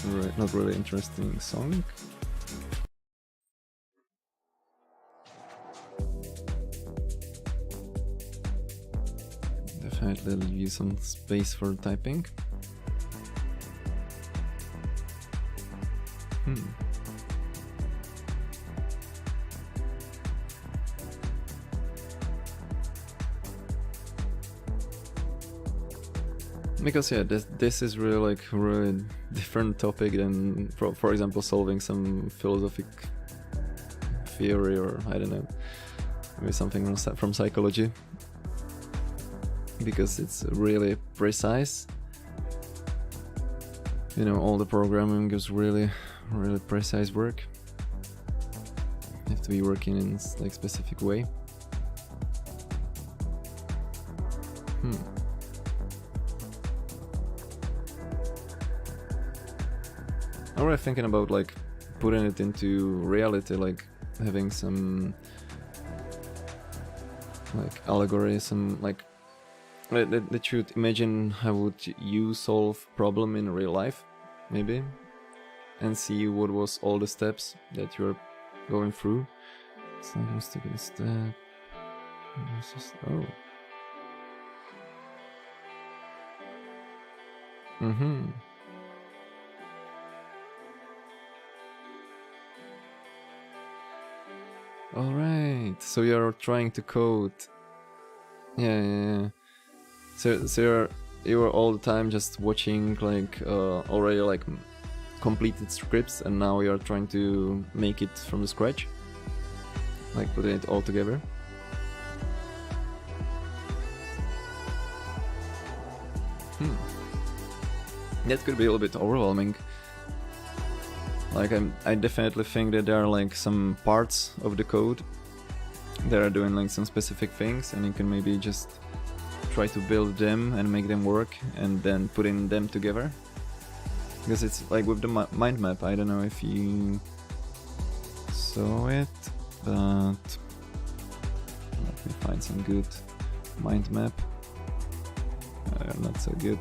It's not really interesting song. Definitely leave you some space for typing. Because yeah, this is really like really different topic than, for example, solving some philosophic theory, or I don't know, maybe something from psychology, because it's really precise. You know, all the programming is really precise work. You have to be working in like specific way. I'm already thinking about like putting it into reality, like having some like allegory, some like that you imagine how would you solve problem in real life, maybe, and see what was all the steps that you're going through. It's like I'm sticking a step. Oh. Alright, so you're trying to code. Yeah. So you were all the time just watching like already like completed scripts and now you're trying to make it from the scratch, like putting it all together. That could be a little bit overwhelming. Like I definitely think that there are like some parts of the code that are doing like some specific things, and you can maybe just try to build them and make them work and then putting them together. Because it's like with the mind map, I don't know if you saw it, but let me find some good mind map. Not so good.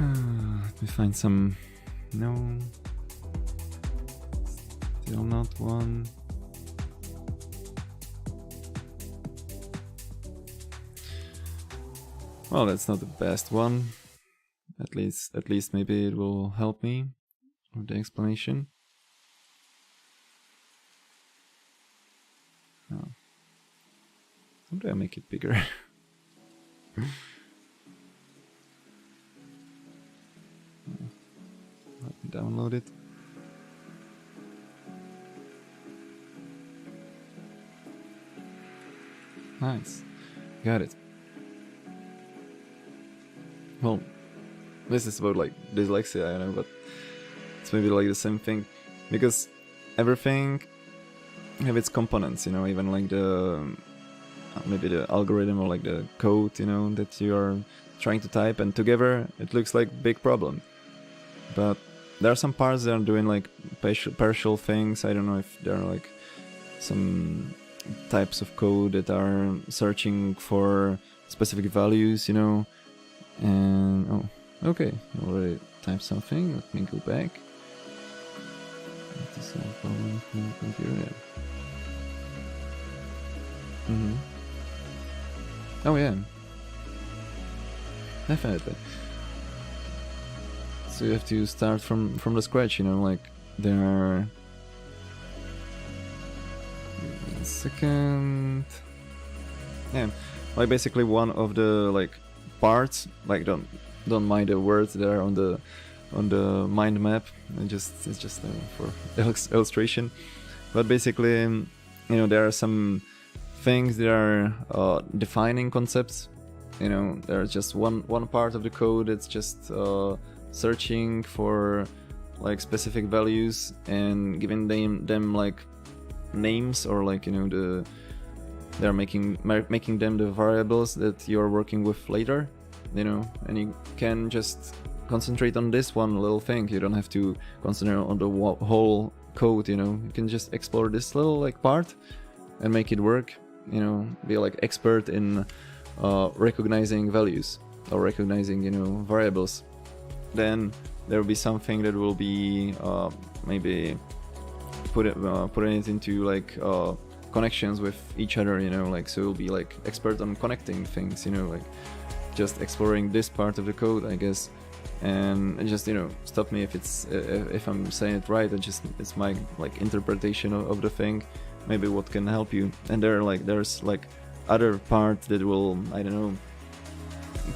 Let me find some. No, still not one. Well, that's not the best one. At least maybe it will help me with the explanation. Oh. How do I make it bigger? Let me download it. Nice. Got it. Well, this is about like dyslexia, I know, but it's maybe like the same thing, because everything have its components, you know, even like the maybe the algorithm or like the code, you know, that you are trying to type, and together it looks like big problem. But there are some parts that are doing like partial things. I don't know if there are like some types of code that are searching for specific values, you know. And oh, okay, I already typed something. Let me go back. That's a problem with my computer. Oh yeah, definitely. So you have to start from the scratch, you know, like there are... One second. Yeah, like basically one of the like parts, like don't mind the words that are on the mind map. It's just for illustration. But basically, you know, there are some things that are defining concepts. You know, there's just one part of the code that's just searching for like specific values and giving them like names, or like, you know, they're making them the variables that you're working with later, you know. And you can just concentrate on this one little thing. You don't have to concentrate on the whole code, you know. You can just explore this little like part and make it work, you know. Be like expert in recognizing values or recognizing, you know, variables. Then there will be something that will be maybe putting it into like connections with each other, you know, like, so you'll be like expert on connecting things, you know, like just exploring this part of the code, I guess. And just, you know, stop me if I'm saying it right. It's my like interpretation of the thing, maybe what can help you. And there's like other part that will, I don't know,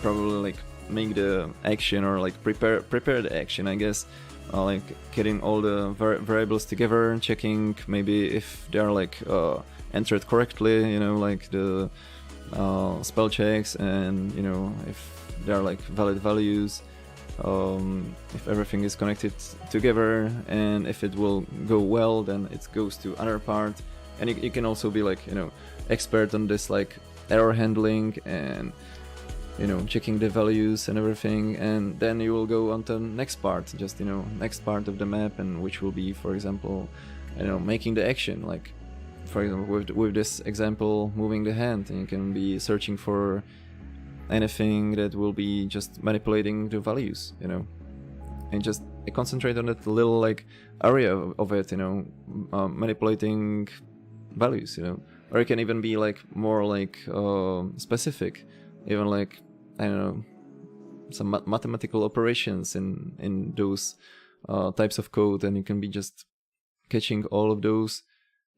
probably like make the action, or like prepare the action, I guess. Like getting all the variables together, checking maybe if they are like entered correctly, you know, like the spell checks, and, you know, if they are like valid values, if everything is connected together, and if it will go well, then it goes to other part. And you can also be like, you know, expert on this like error handling and, you know, checking the values and everything. And then you will go on to the next part, just, you know, next part of the map, and which will be, for example, you know, making the action, like for example with this example, moving the hand. And you can be searching for anything that will be just manipulating the values, you know, and just concentrate on that little like area of it, you know, manipulating values, you know. Or it can even be like more like specific, even like, I don't know, some mathematical operations in those types of code, and you can be just catching all of those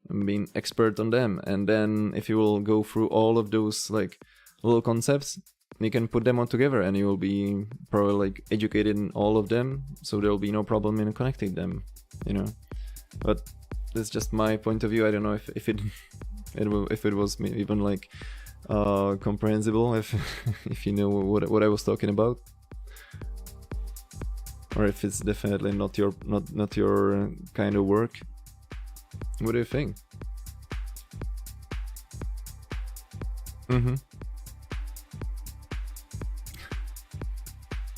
and being expert on them. And then if you will go through all of those like little concepts, you can put them all together and you will be probably like educated in all of them, so there will be no problem in connecting them, you know. But that's just my point of view. I don't know if it if it was even like comprehensible, if you know what I was talking about, or if it's definitely not your kind of work. What do you think?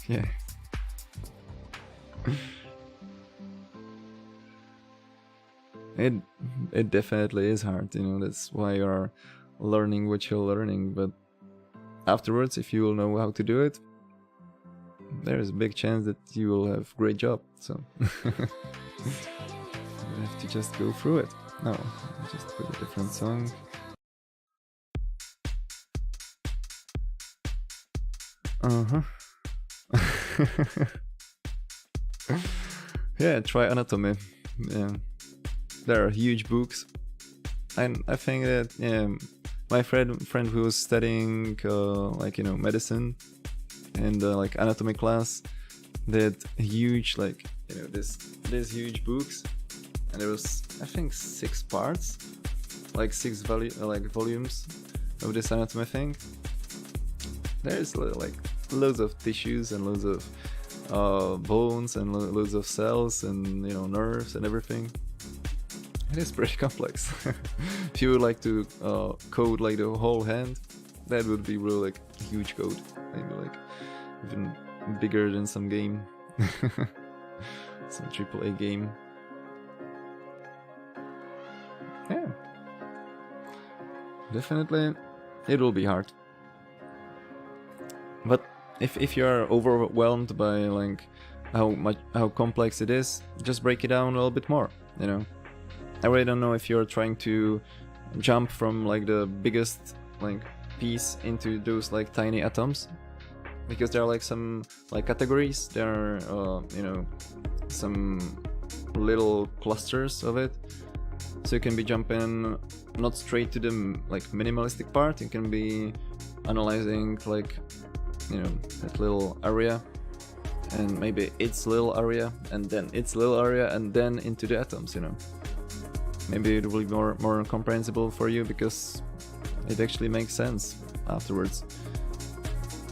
Yeah. It definitely is hard, you know. That's why you're learning what you're learning, but afterwards, if you will know how to do it, there's a big chance that you will have a great job. So you have to just go through it. No, I'll just put a different song. Yeah, try anatomy. Yeah, there are huge books, and I think that my friend who was studying like, you know, medicine and like anatomy class, did huge, like, you know, this huge books, and there was, I think, 6 parts, like 6 volumes of this anatomy thing. There's like loads of tissues and loads of bones and loads of cells and, you know, nerves and everything. It is pretty complex. If you would like to code like the whole hand, that would be really like a huge code, maybe like even bigger than some game. Some AAA game. Yeah, definitely it will be hard. But if you're overwhelmed by like how complex it is, just break it down a little bit more, you know. I really don't know if you're trying to jump from like the biggest like piece into those like tiny atoms, because there are like some like categories. There are you know, some little clusters of it, so you can be jumping not straight to the like minimalistic part. You can be analyzing like, you know, that little area, and maybe its little area, and then its little area, and then into the atoms, you know. Maybe it will be more comprehensible for you, because it actually makes sense afterwards,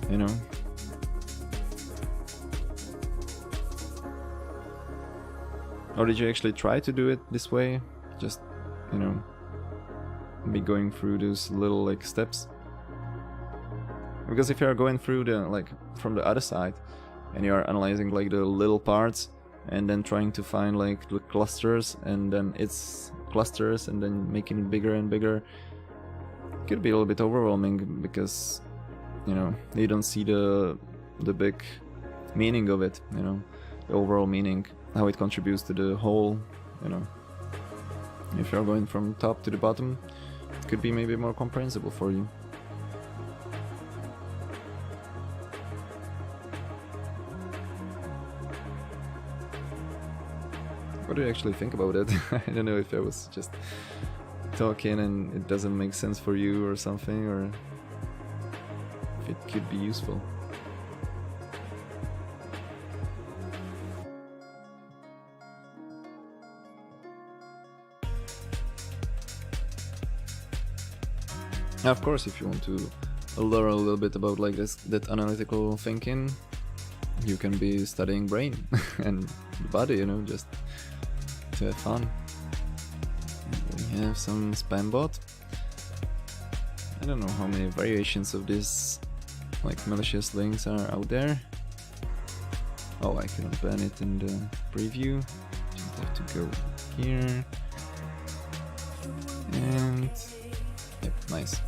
you know. Or did you actually try to do it this way? Just, you know, be going through those little like steps? Because if you're going through the like from the other side, and you're analyzing like the little parts, and then trying to find like the clusters, and then its clusters, and then making it bigger and bigger, it could be a little bit overwhelming, because, you know, you don't see the big meaning of it, you know, the overall meaning, how it contributes to the whole, you know. If you're going from top to the bottom, it could be maybe more comprehensible for you. What do you actually think about it? I don't know if I was just talking and it doesn't make sense for you or something, or if it could be useful. Now, of course, if you want to learn a little bit about like that analytical thinking, you can be studying brain and the body, you know, just to have fun. We have some spam bot. I don't know how many variations of this like malicious links are out there. Oh, I cannot ban it in the preview. Just have to go here. And yep, nice.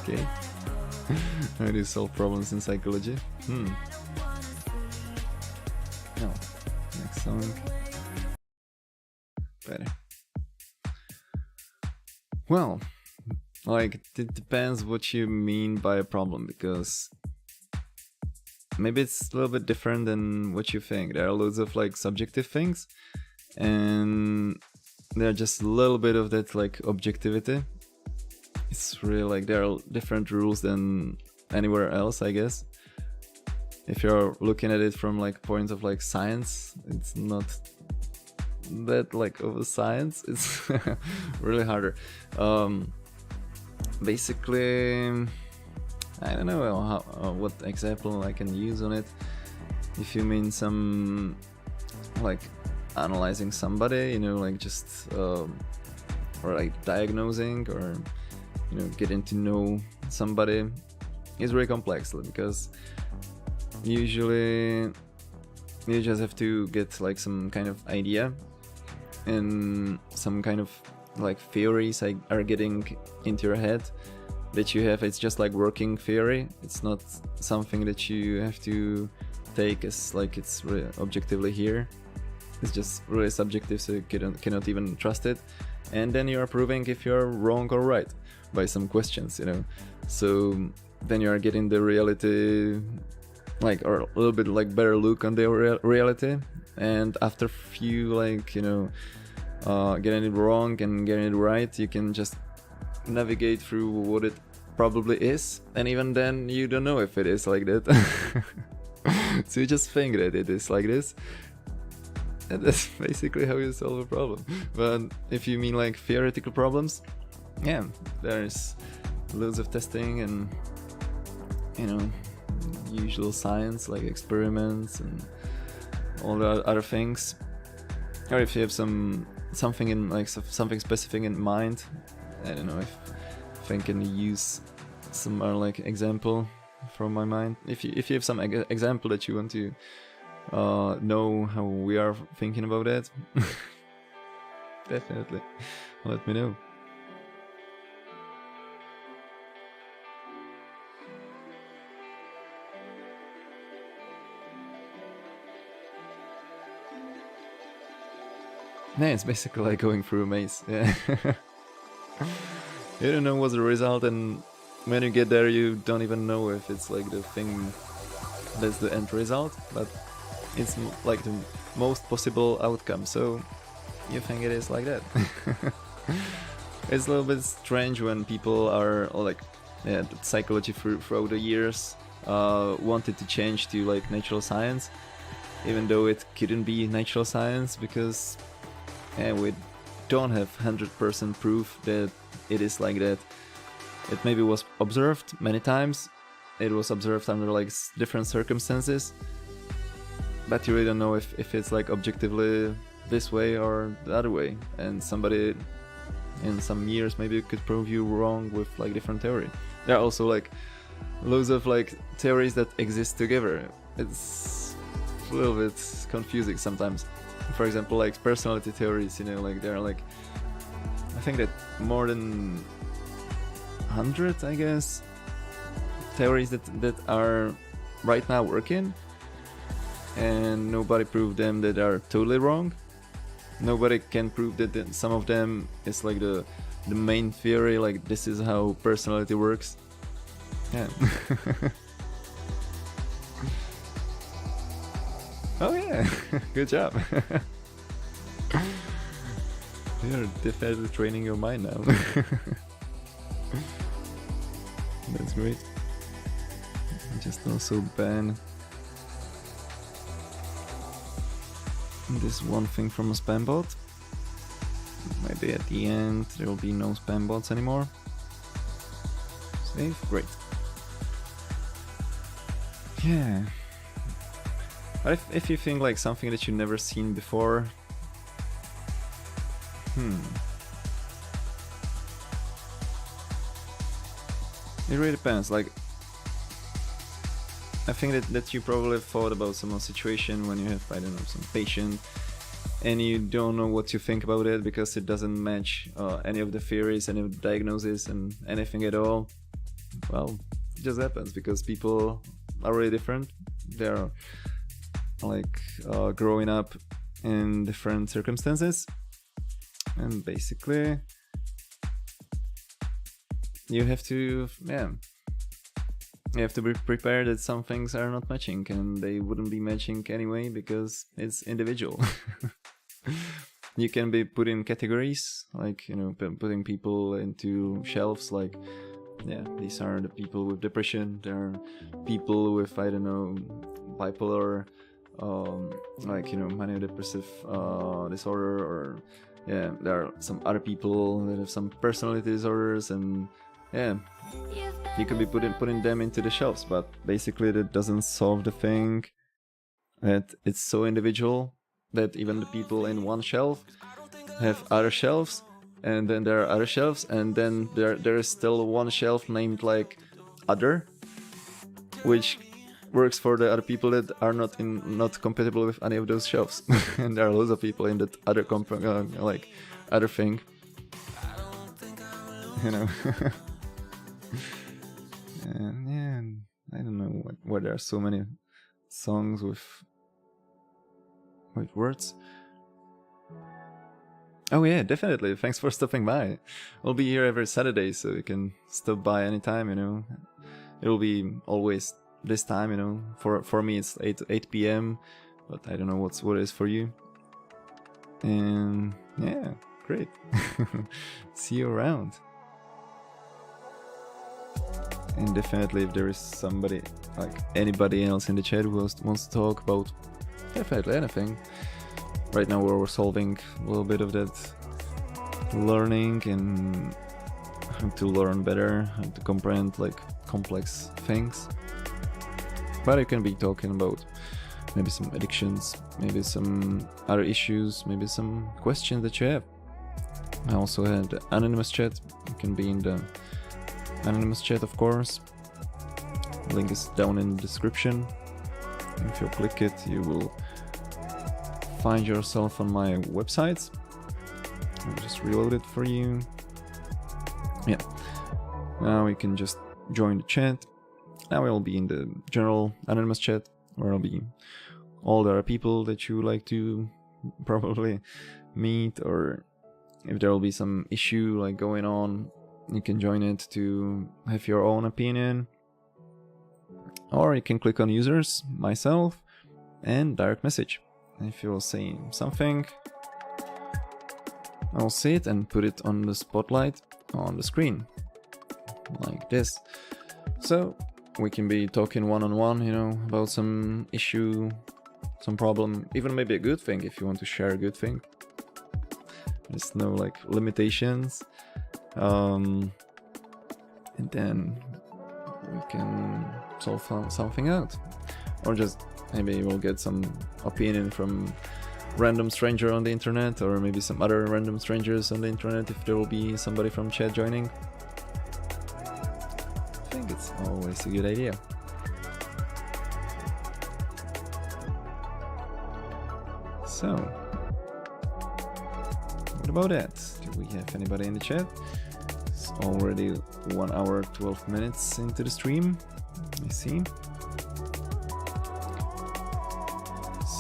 Okay. How do you solve problems in psychology? No. Next song. Better. Well, like, it depends what you mean by a problem, because maybe it's a little bit different than what you think. There are loads of like subjective things, and there's just a little bit of that like objectivity. It's really like there are different rules than anywhere else, I guess. If you're looking at it from like points of like science, it's not that like of a science. It's really harder. Basically, I don't know what example I can use on it. If you mean some like analyzing somebody, like just or like diagnosing, or getting to know somebody, is very complex, because usually you just have to get like some kind of idea, and some kind of like theories are getting into your head that you have. It's just like working theory. It's not something that you have to take as like it's really objectively here. It's just really subjective, so you cannot even trust it. And then you're proving if you're wrong or right by some questions, so then you're getting the reality, like, or a little bit like better look on the reality. And after few like getting it wrong and getting it right, you can just navigate through what it probably is, and even then you don't know if it is like that. So you just think that it is like this, and that's basically how you solve a problem. But if you mean like theoretical problems, yeah, there's loads of testing and usual science like experiments and all the other things. Or if you have something in like something specific in mind, I don't know if I can use some like example from my mind. If you have some example that you want to know how we are thinking about that, definitely let me know. Yeah, it's basically like going through a maze. Yeah. You don't know what's the result, and when you get there you don't even know if it's like the thing that's the end result, but it's like the most possible outcome, so you think it is like that. It's a little bit strange when people are like, yeah, psychology throughout the years wanted to change to like natural science, even though it couldn't be natural science, because we don't have 100% proof that it is like that. It maybe was observed many times, it was observed under like different circumstances, but you really don't know if it's like objectively this way or the other way, and somebody in some years maybe could prove you wrong with like different theory. There are also like loads of like theories that exist together. It's a little bit confusing sometimes. For example, like personality theories, like there are like, I think that more than 100, I guess, theories that are right now working, and nobody proved them that are totally wrong. Nobody can prove that some of them is like the main theory, like this is how personality works. Yeah. Oh yeah, good job. You're definitely training your mind now. That's great. Just also ban this one thing from a spam bot. Maybe at the end there will be no spam bots anymore. Save, great. Yeah. But if you think like something that you've never seen before, it really depends. Like, I think that you probably thought about some situation when you have, I don't know, some patient, and you don't know what to think about it because it doesn't match any of the theories, any of the diagnosis, and anything at all. Well, it just happens because people are really different. They're like growing up in different circumstances, and basically you have to be prepared that some things are not matching, and they wouldn't be matching anyway because it's individual. You can be put in categories, like, you know, putting people into shelves, like, yeah, these are the people with depression, there are people with, I don't know, bipolar, like, you know, mania depressive disorder, or yeah, there are some other people that have some personality disorders, and yeah, you could be putting them into the shelves, but basically that doesn't solve the thing that it's so individual that even the people in one shelf have other shelves, and then there are other shelves, and then there is still one shelf named like other, which works for the other people that are not compatible with any of those shelves. And there are loads of people in that other like other thing, you know. And yeah, I don't know why there are so many songs with words. Oh yeah, definitely. Thanks for stopping by. We'll be here every Saturday, so you can stop by anytime, you know. It'll be always this time, you know. For me it's 8 p.m, but I don't know what it is for you. And yeah, great. See you around. And definitely if there is somebody, like anybody else in the chat who wants to talk about definitely anything. Right now we're solving a little bit of that learning and how to learn better, how to comprehend like complex things. But I can be talking about maybe some addictions, maybe some other issues, maybe some questions that you have. I also had the anonymous chat. You can be in the anonymous chat, of course. Link is down in the description. If you click it, you will find yourself on my website. I'll just reload it for you. Yeah. Now you can just join the chat. Now I'll be in the general anonymous chat, where I'll be all the other people that you like to probably meet, or if there will be some issue like going on, you can join it to have your own opinion. Or you can click on users, myself, and direct message. If you're saying something, I'll see it and put it on the spotlight on the screen, like this. So we can be talking one-on-one, you know, about some issue, some problem, even maybe a good thing if you want to share a good thing. There's no like limitations. And then we can solve something out. Or just maybe we'll get some opinion from random stranger on the internet, or maybe some other random strangers on the internet if there will be somebody from chat joining. I think it's always a good idea. So, what about that? Do we have anybody in the chat? It's already 1 hour 12 minutes into the stream. I see.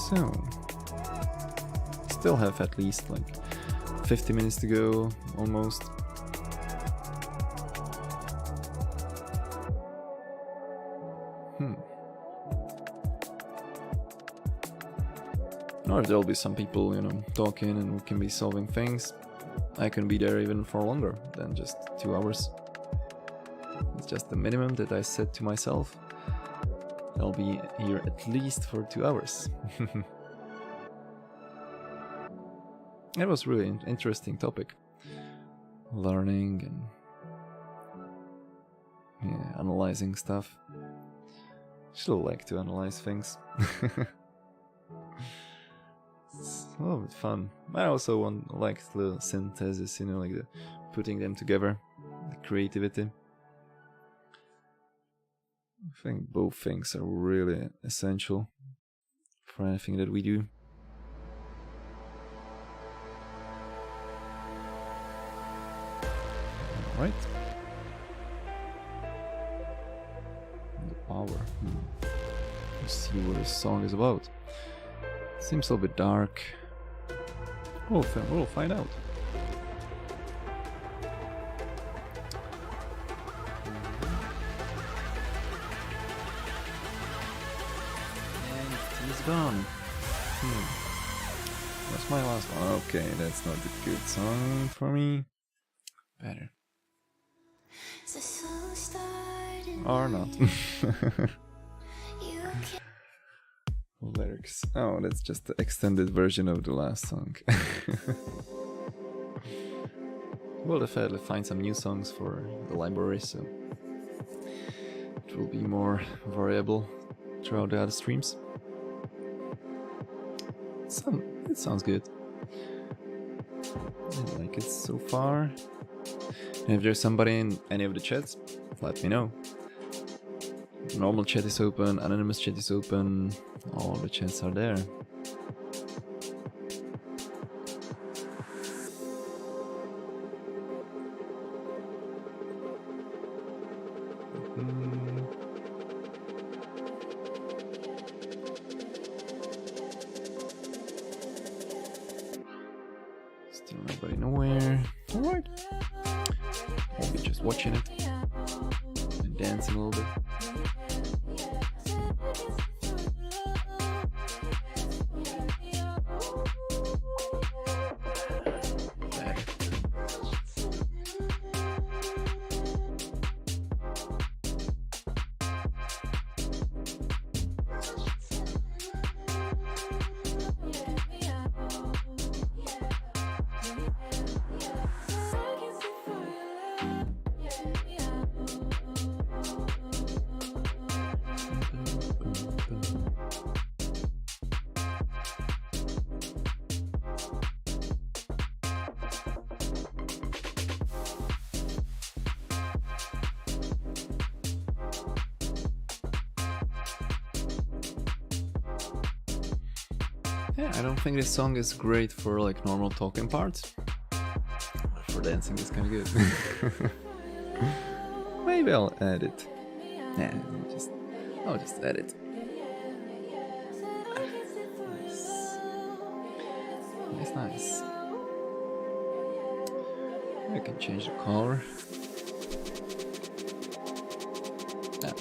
So, still have at least like 50 minutes to go, almost. Or if there'll be some people, you know, talking and we can be solving things, I can be there even for longer than just 2 hours. It's just the minimum that I set to myself. I'll be here at least for 2 hours. It was really an interesting topic. Learning and yeah, analyzing stuff. Still like to analyze things. It's a little bit fun. I also like the synthesis, you know, like the putting them together, the creativity. I think both things are really essential for anything that we do. Alright. The power. Let's see what this song is about. Seems a little bit dark. We'll find out. And he's gone. What's my last one? Okay, that's not a good song for me. Better. Or not. Lyrics. Oh, that's just the extended version of the last song. We'll definitely find some new songs for the library, so it will be more variable throughout the other streams. It sounds good. I like it so far. And if there's somebody in any of the chats, let me know. Normal chat is open, anonymous chat is open, all the chats are there. Still nobody nowhere. Alright. I'll be just watching it and dancing a little bit. Yeah, I don't think this song is great for like normal talking parts. For dancing it's kinda good. Maybe I'll add it. Yeah, I'll just add it. Nice. I can change the color. Yeah.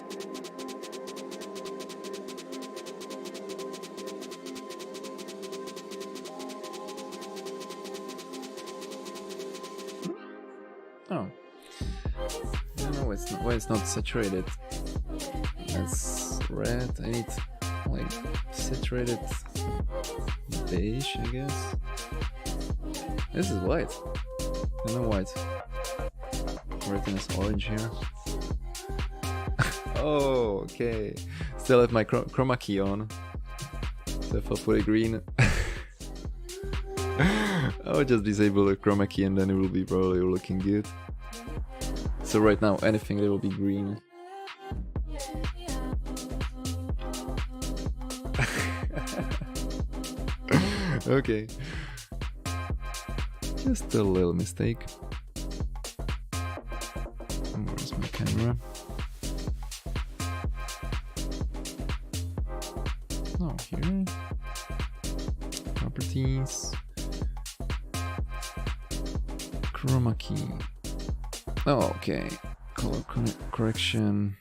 Oh. I don't know why it's not saturated. That's red. I need like saturated beige, I guess. This is white. No white. Everything is orange here. Oh, okay. Still have my chroma key on. So if I put it green, I'll just disable the chroma key and then it will be probably looking good. So right now, anything that will be green. Okay. Just a little mistake. Where's my camera? Oh, here. Properties. Chroma key. Oh, okay. Color correction.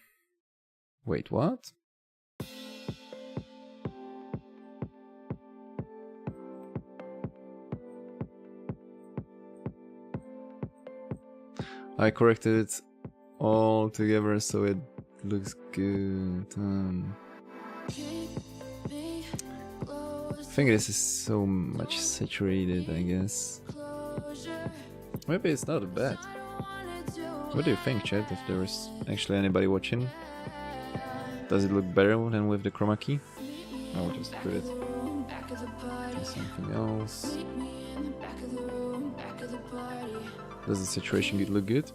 Wait, what? I corrected it all together so it looks good. I think this is so much saturated, I guess. Maybe it's not bad. What do you think, chat, if there is actually anybody watching? Does it look better than with the chroma key? I'll just put it to something else. Does the saturation look good?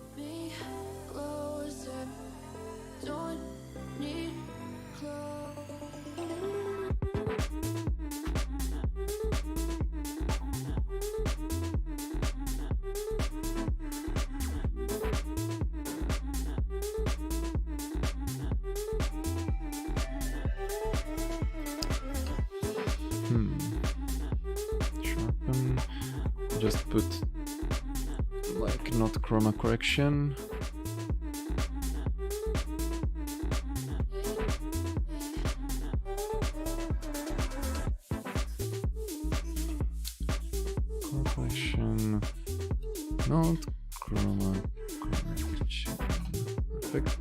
Sharpen. Just put like not chroma correction. not chroma. Perfect.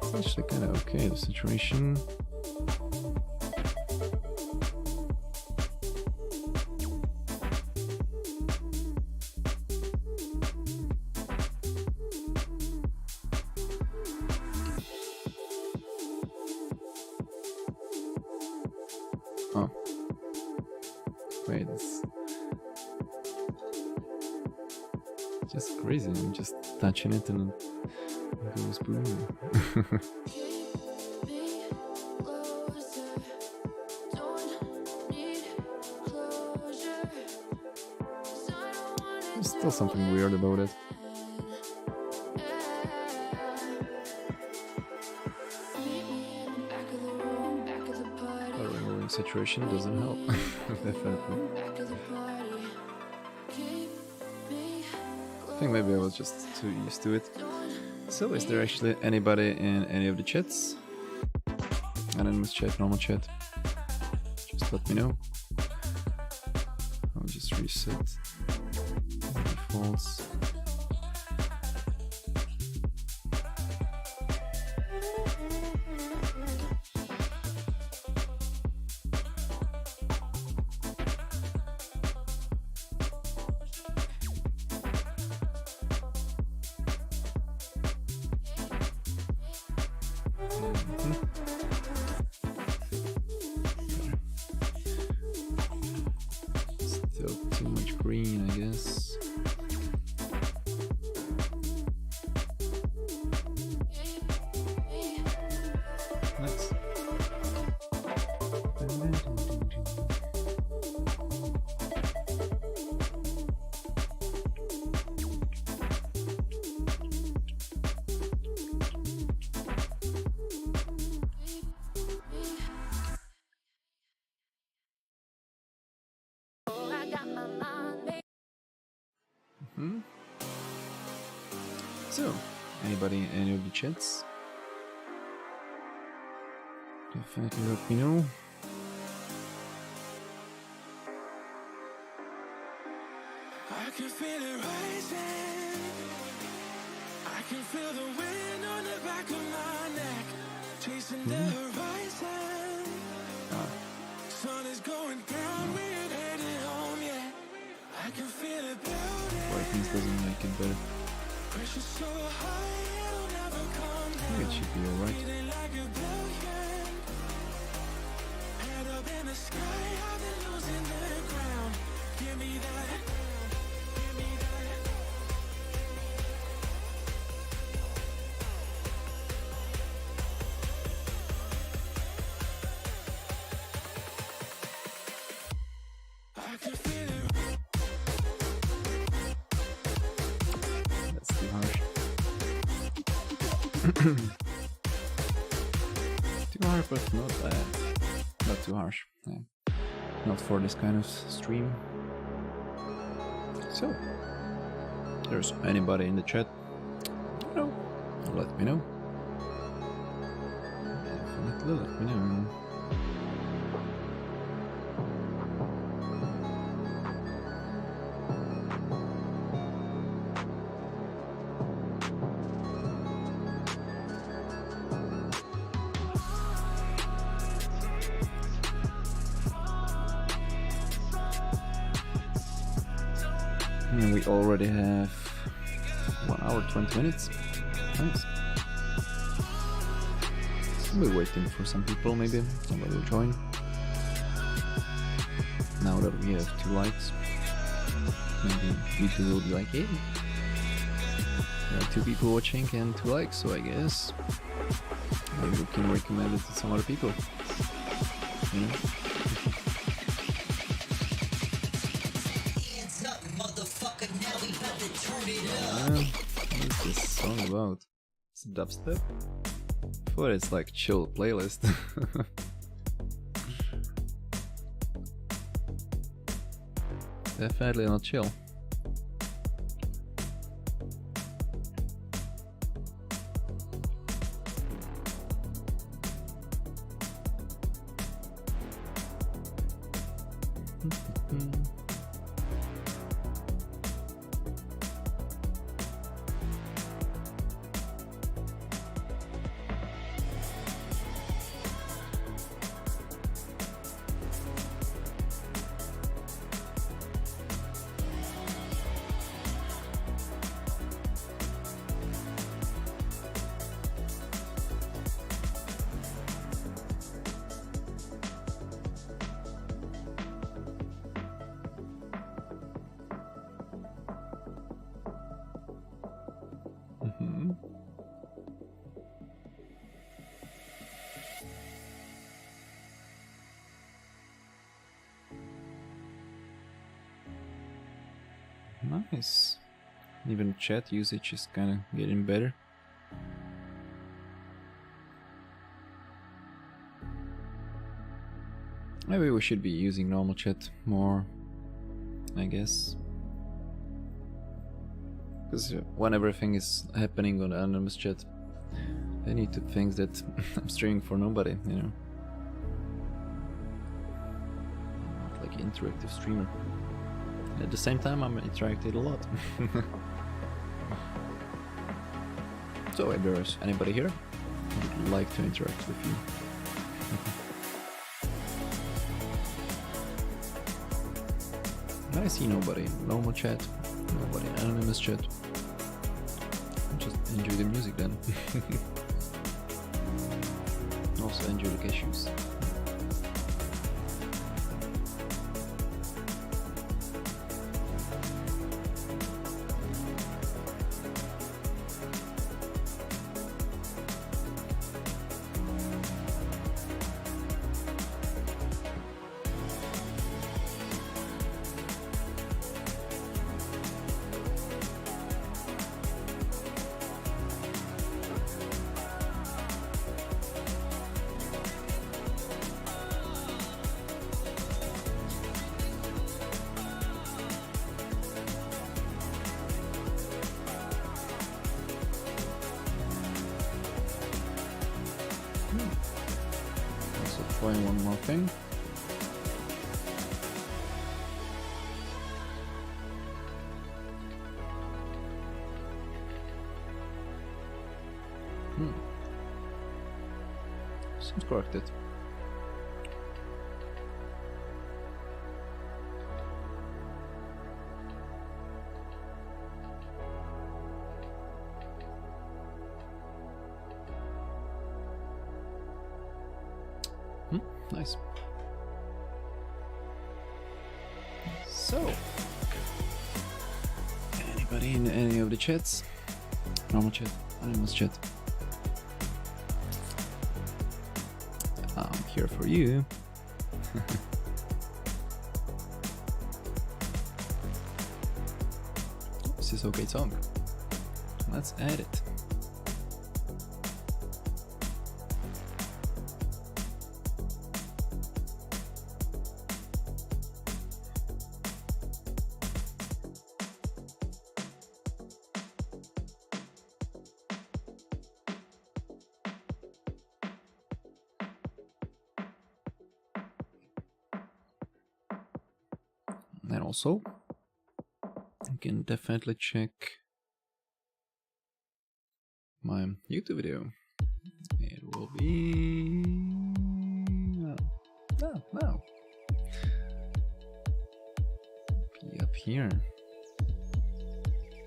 It's actually kind of okay, the situation. Oh. Wait, it's just crazy. I'm just touching it and it goes boom. There's still something weird about it. Situation doesn't help. Definitely. I think maybe I was just too used to it. So is there actually anybody in any of the chats? Anonymous chat, normal chat? Just let me know. I'll just reset defaults. So, anybody in any of the chats? Definitely let me know. I can feel it rising. I can feel the wind on the back of my neck, chasing the horizon. Sun is going down, we ain't headed home yet. I can feel it building. Brightness doesn't make it better. Pressure so high, it'll never come down. I think it should be alright. Feeling like a billion. Head up in the sky, I've been losing the ground. Give me that. Give me that. I can feel it. That's too harsh. Too harsh, but not bad. Not too harsh. Yeah. Not for this kind of stream. So, if there's anybody in the chat, let me know. Definitely let me know. And we already have 1 hour 20 minutes. Thanks. I'll be waiting for some people, maybe somebody will join. Now that we have 2 likes, maybe YouTube will be like, hey, there are 2 people watching and 2 likes, so I guess maybe we can recommend it to some other people. You know? What is this song about? It's dubstep? I thought it's like chill playlist. Definitely not chill. Nice. Even chat usage is kind of getting better. Maybe we should be using normal chat more, I guess. Because when everything is happening on anonymous chat, I need to think that I'm streaming for nobody, you know. I'm not like an interactive streamer. At the same time, I'm interacting a lot. So if there is anybody here who would like to interact with you. I see nobody. Normal chat, nobody. Anonymous chat. Just enjoy the music then. Also enjoy the cashews. Also trying one more thing. Seems corrected. Nice. So, anybody in any of the chats? Normal chat, anonymous chat. I'm here for you. This is okay song. Let's add it. And also, you can definitely check my YouTube video. It will be no, be up here.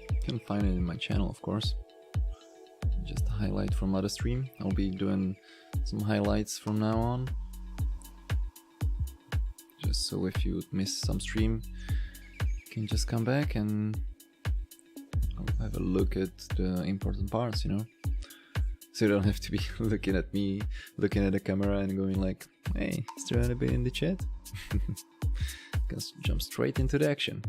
You can find it in my channel, of course. Just a highlight from other stream. I'll be doing some highlights from now on. Just so if you miss some stream, you can just come back and have a look at the important parts, you know? So you don't have to be looking at me, looking at the camera and going like, hey, is there anybody in the chat? Just jump straight into the action.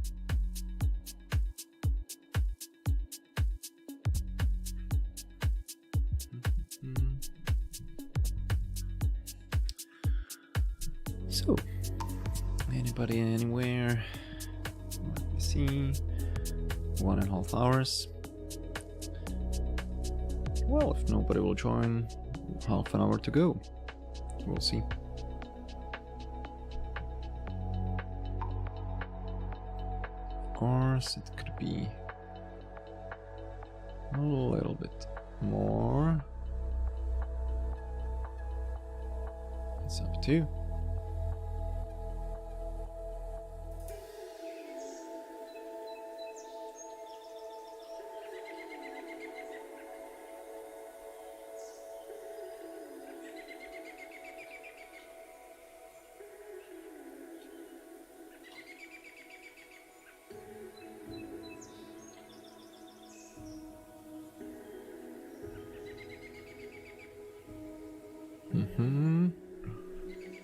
So, anybody anywhere? Let me see. 1.5 hours. Well, if nobody will join, half an hour to go. We'll see. Of course, it could be a little bit more. It's up to you.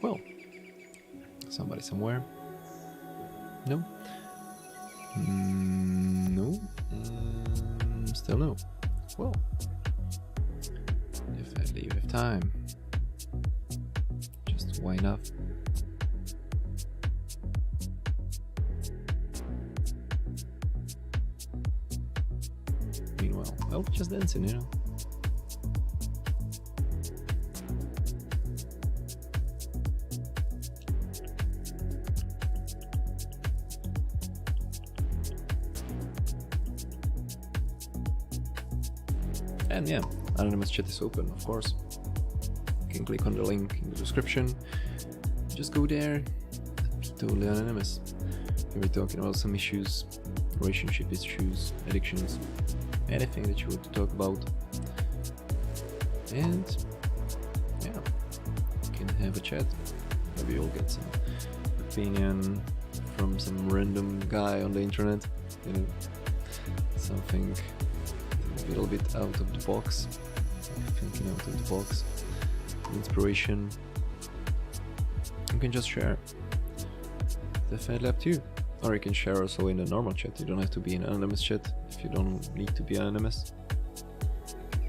Well, somebody somewhere. No. Still no. Well, definitely you have time. Just why not? Meanwhile, well, just dancing, you know. And yeah, anonymous chat is open, of course. You can click on the link in the description. Just go there, be totally anonymous. We'll be talking about some issues, relationship issues, addictions, anything that you want to talk about. And yeah, you can have a chat. Maybe you'll get some opinion from some random guy on the internet, you know, something a little bit out of the box, thinking out of the box, inspiration. You can just share. Definitely up to you. Or you can share also in a normal chat. You don't have to be in an anonymous chat if you don't need to be anonymous.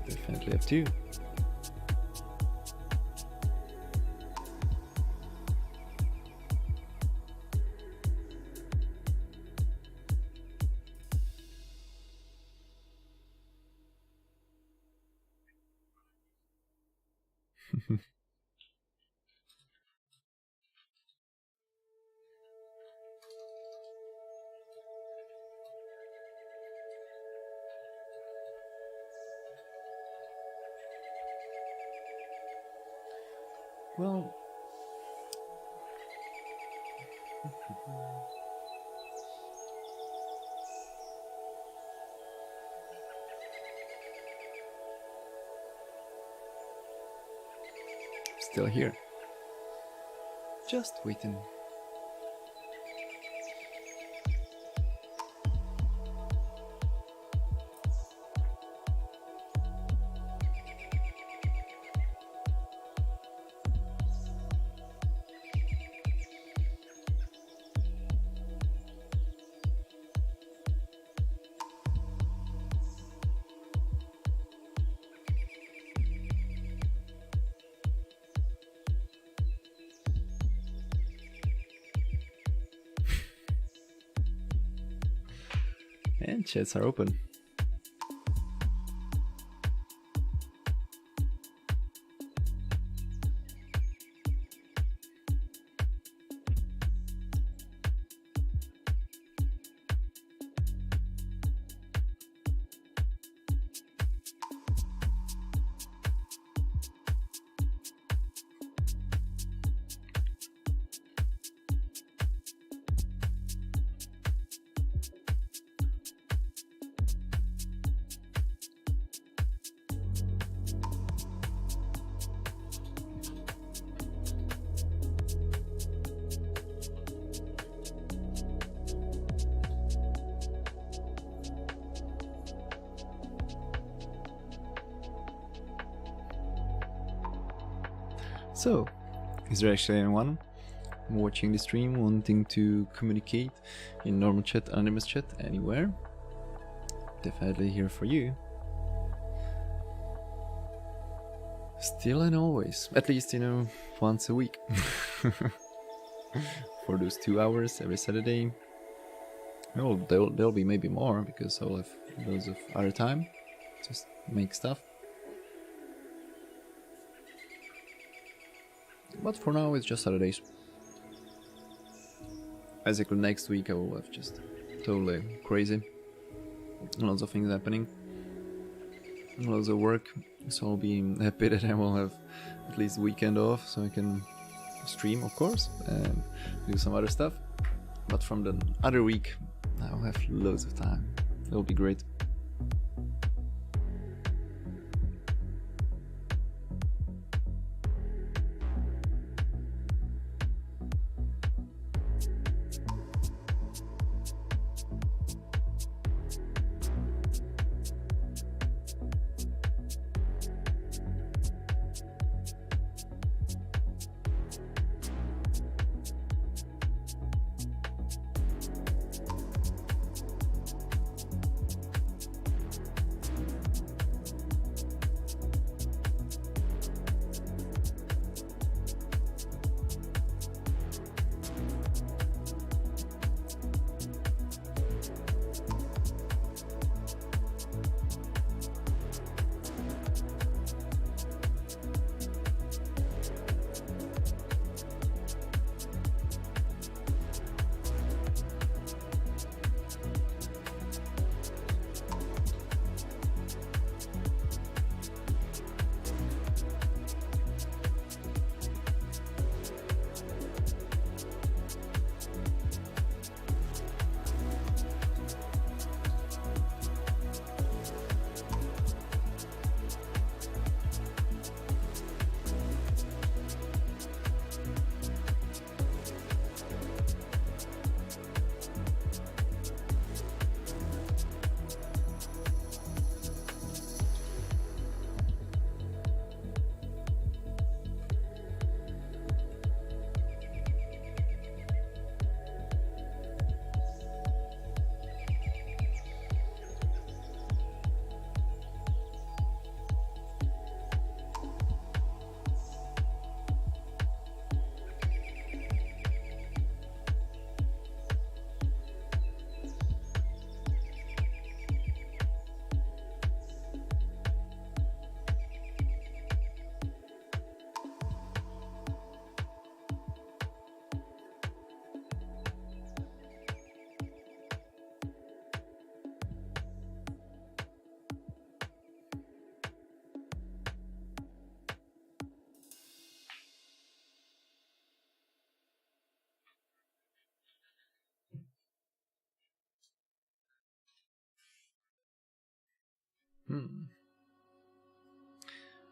Definitely up to you. Well, still here, just waiting. And chats are open. So, is there actually anyone watching the stream wanting to communicate in normal chat, anonymous chat, anywhere? Definitely here for you. Still and always, at least, you know, once a week. For those 2 hours every Saturday. Oh, there'll be maybe more because I'll have loads of other time. Just make stuff. But for now, it's just Saturdays. Basically, next week I will have just totally crazy. Lots of things happening. Lots of work. So I'll be happy that I will have at least weekend off so I can stream, of course, and do some other stuff. But from the other week, I'll have loads of time. It'll be great.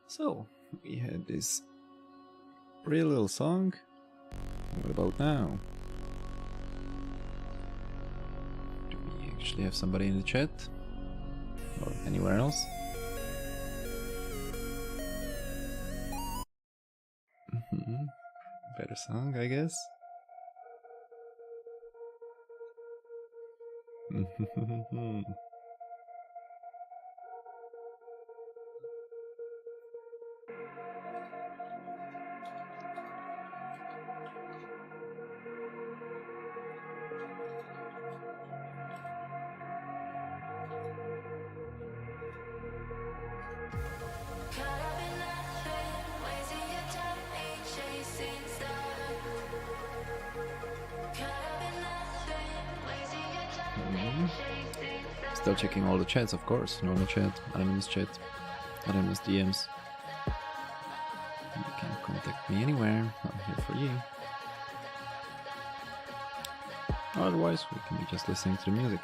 So, we had this pretty little song. What about now? Do we actually have somebody in the chat? Or anywhere else? Better song, I guess. Still checking all the chats, of course. Normal chat, anonymous chat, anonymous DMs. You can contact me anywhere. I'm here for you. Otherwise, we can be just listening to the music.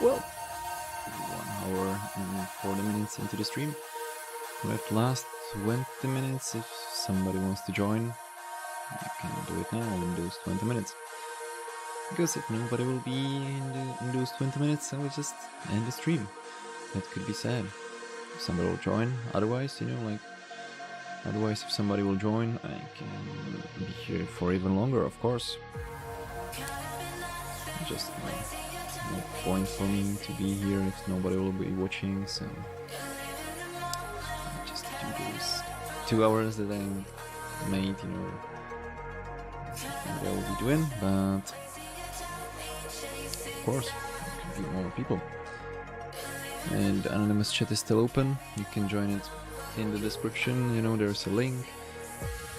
Well, 1 hour and 40 minutes into the stream. We have the last 20 minutes. If somebody wants to join, you can do it now in those 20 minutes. Because if nobody will be in those 20 minutes, I will just end the stream. That could be sad. If somebody will join, otherwise, otherwise if somebody will join, I can be here for even longer, of course. Just no point for me to be here if nobody will be watching, so just do those 2 hours that I made, something I will be doing, but of course, there can be more people. And the anonymous chat is still open. You can join it in the description, there's a link.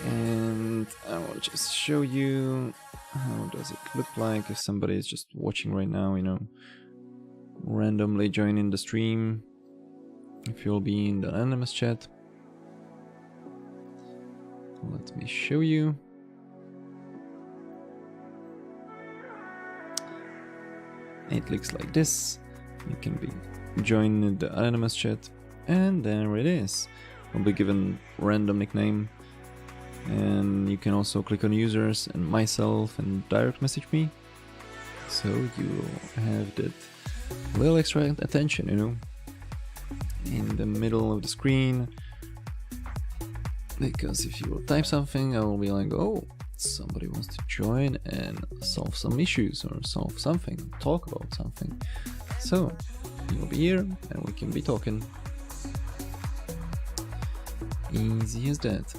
And I will just show you how does it look like if somebody is just watching right now, randomly joining the stream. If you'll be in the anonymous chat. Let me show you. It looks like this. You can be joining the anonymous chat, and there it is. I'll be given random nickname, and you can also click on users and myself and direct message me, so you will have that little extra attention, in the middle of the screen. Because if you will type something, I will be like, oh, somebody wants to join and solve some issues or solve something, talk about something. So you'll be here and we can be talking. Easy as that.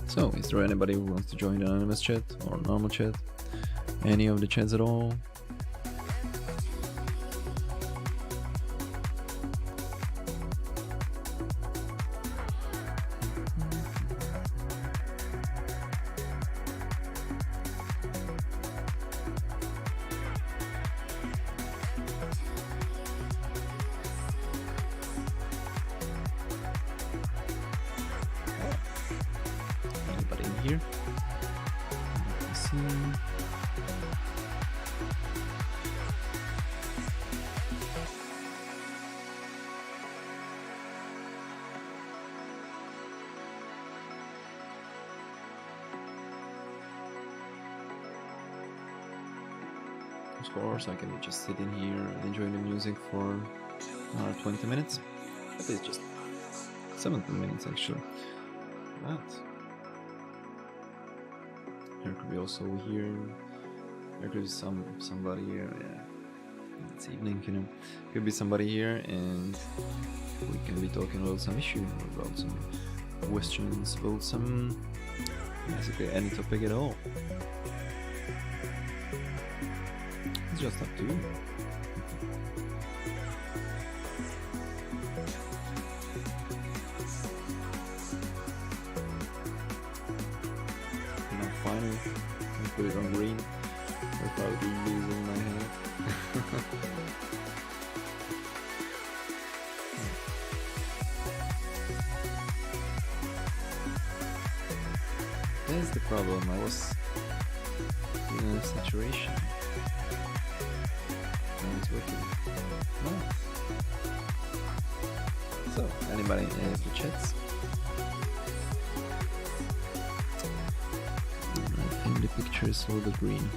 So, is there anybody who wants to join the anonymous chat or normal chat? Any of the chats at all? Here. Let's see. Of course, I can just sit in here and enjoy the music for 20 minutes. But it's just 17 minutes actually. But there could be also here. There could be somebody here. Yeah, it's evening, you know. Could be somebody here, and we can be talking about some issue, or about some questions, about some basically any topic at all. It's just up to you. Now finally, I put it on green without losing my head. That's the problem. I was in a saturation. Now it's working. Nice. So, anybody in any of the chats? I think the picture is a little bit green.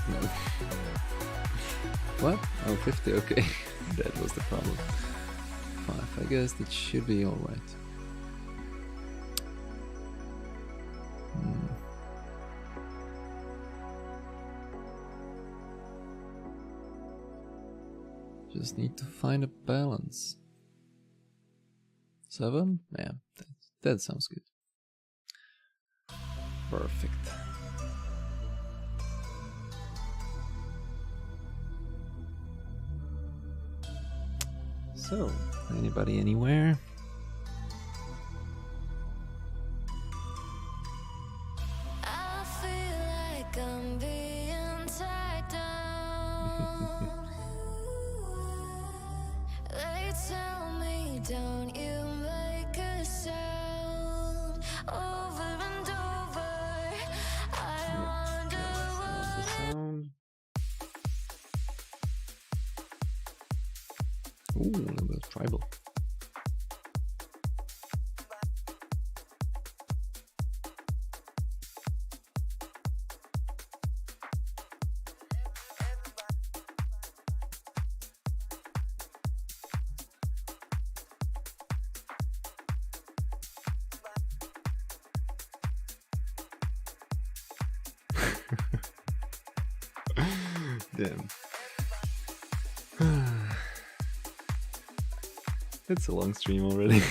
No. What? Oh, 50, okay. That was the problem. 5, I guess that should be alright. Just need to find a balance. 7? Yeah, that sounds good. Perfect. So, anybody anywhere? I feel like I'm being tied down. They tell me, don't you make a sound. Over and over, I wonder what. Ooh, a little bit of tribal. Damn. It's a long stream already.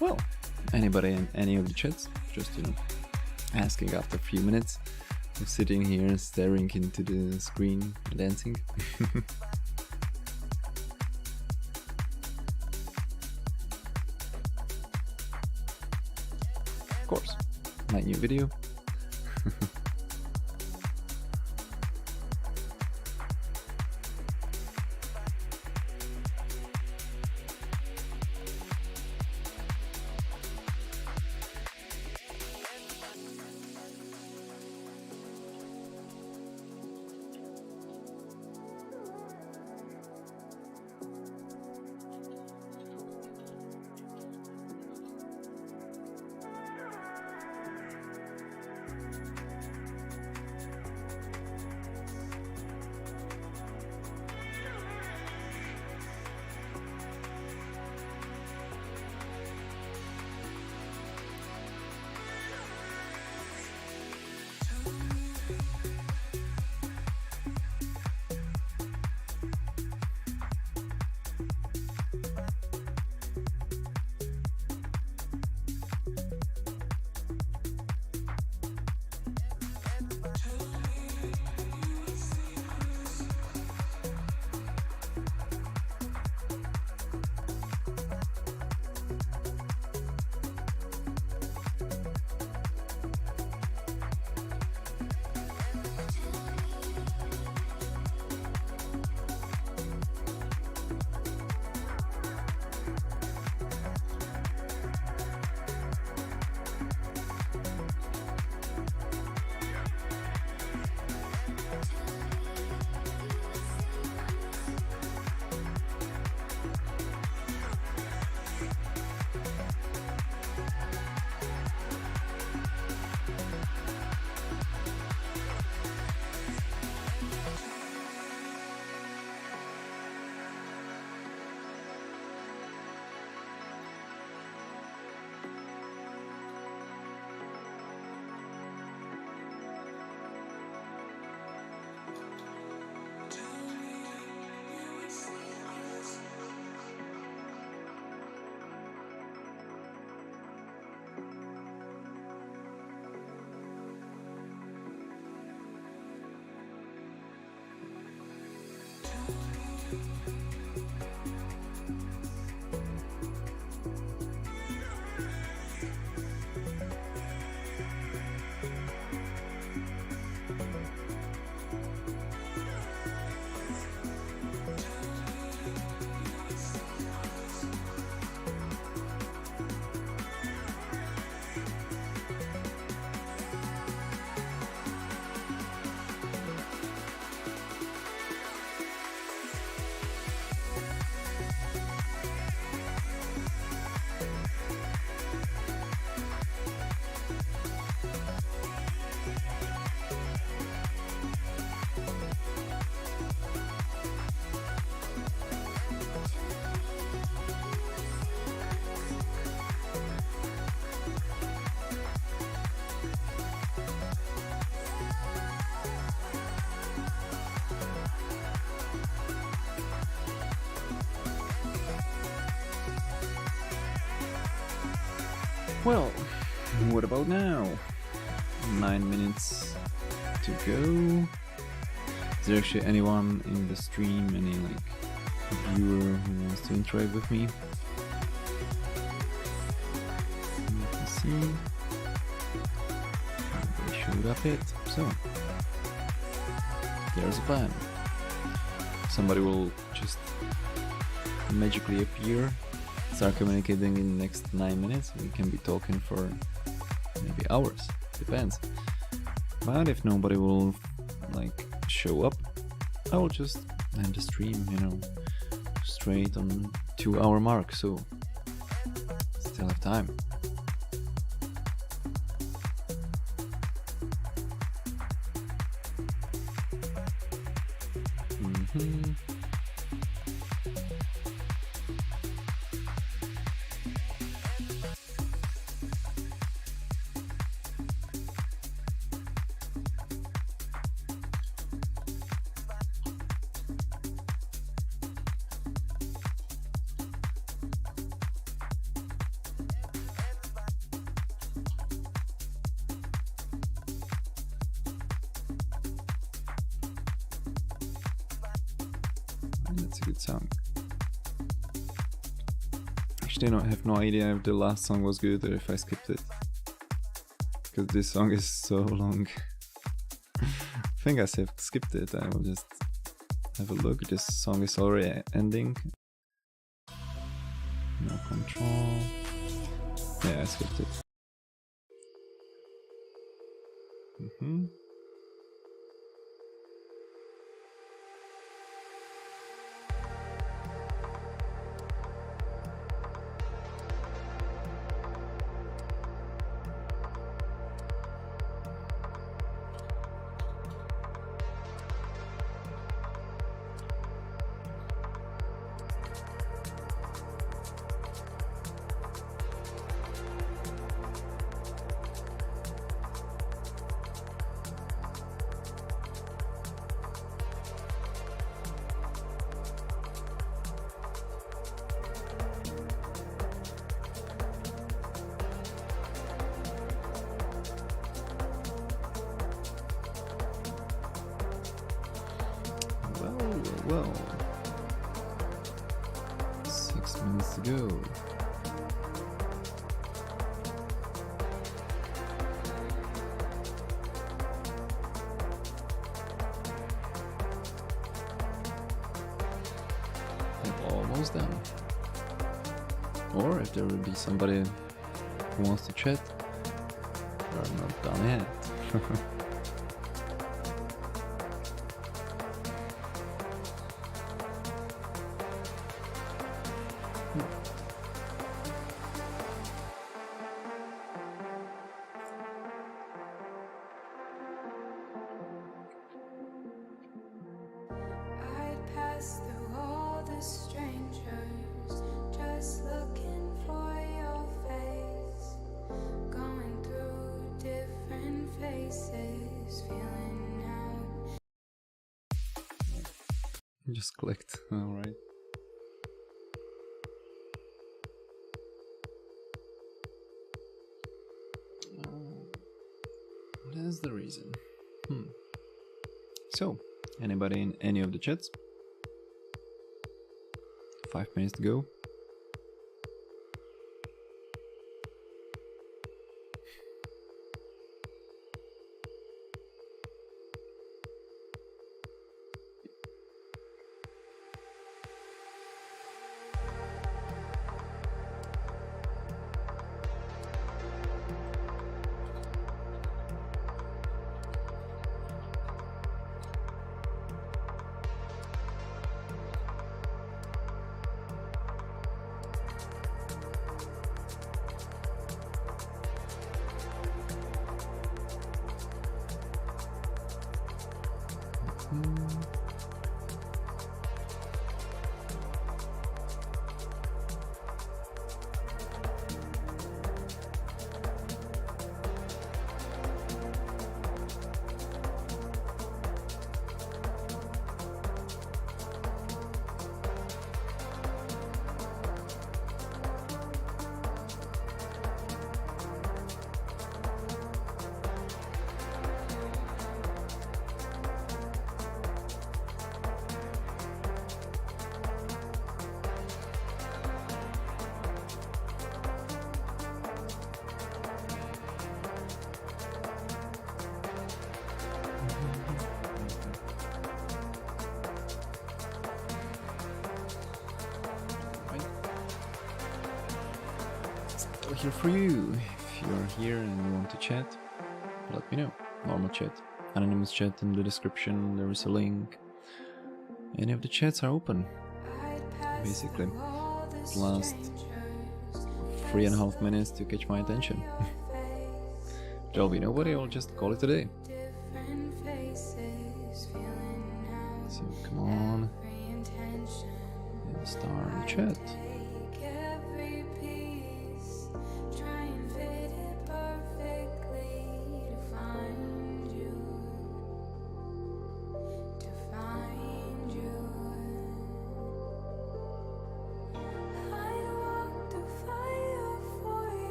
Well, anybody in any of the chats, just, you know, asking after a few minutes of sitting here staring into the screen dancing. Of course, my new video. Well, what about now? 9 minutes to go. Is there actually anyone in the stream, any viewer who wants to interact with me? Let me see. They showed up yet, so there's a plan. Somebody will just magically appear, start communicating in the next 9 minutes. We can be talking for maybe hours, depends. But if nobody will show up, I will just end the stream, straight on 2-hour mark, so still have time. That's a good song. Actually, I have no idea if the last song was good or if I skipped it, because this song is so long. I think I skipped it. I will just have a look. This song is already ending. No control. Yeah, I skipped it. Well, 6 minutes to go. I'm almost done. Or if there will be somebody who wants to chat, we're not done yet. Just clicked, alright. That's the reason. So, anybody in any of the chats? 5 minutes to go. still here for you. If you're here and you want to chat, let me know. Normal chat, anonymous chat in the description, there is a link. Any of the chats are open, basically. The last 3.5 minutes to catch my attention. If there'll be nobody, I'll just call it a day. So come on, and start the chat.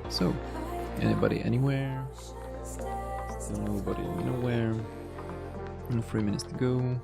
So, anybody anywhere? Still nobody nowhere. 3 minutes to go.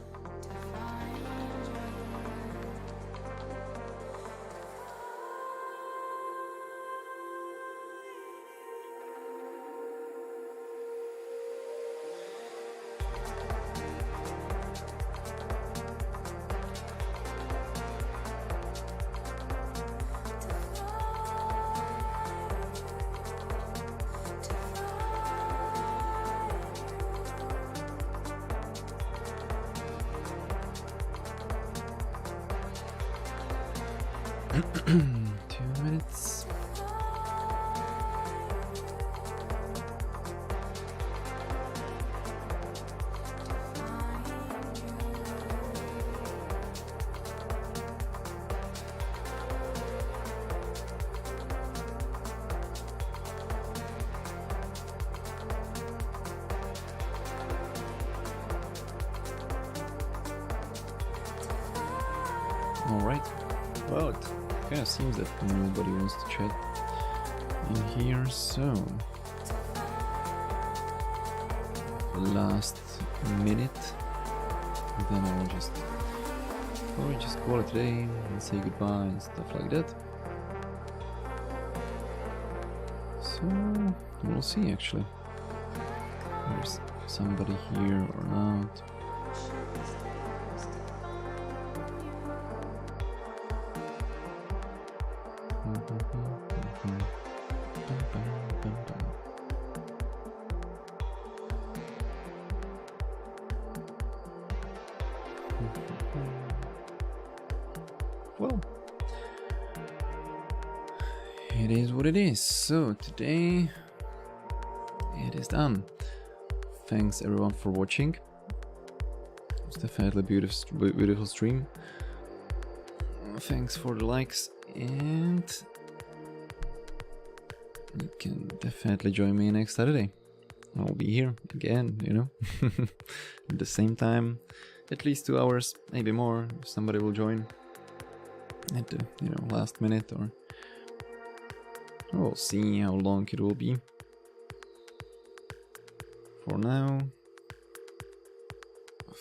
Two minutes. All right. Well, it kind of seems that nobody wants to chat in here, so last minute, then I'll just probably just call it a day and say goodbye and stuff like that. So we'll see actually. There's somebody here or not. Well, it is what it is. So today it is done. Thanks everyone for watching. It's definitely a beautiful stream. Thanks for the likes, and you can definitely join me next Saturday. I'll be here again, you know, at the same time, at least 2 hours, maybe more, if somebody will join at the, last minute, or we'll see how long it will be. For now,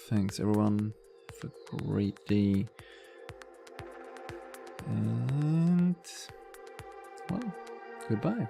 thanks everyone, have a great day, and well, goodbye.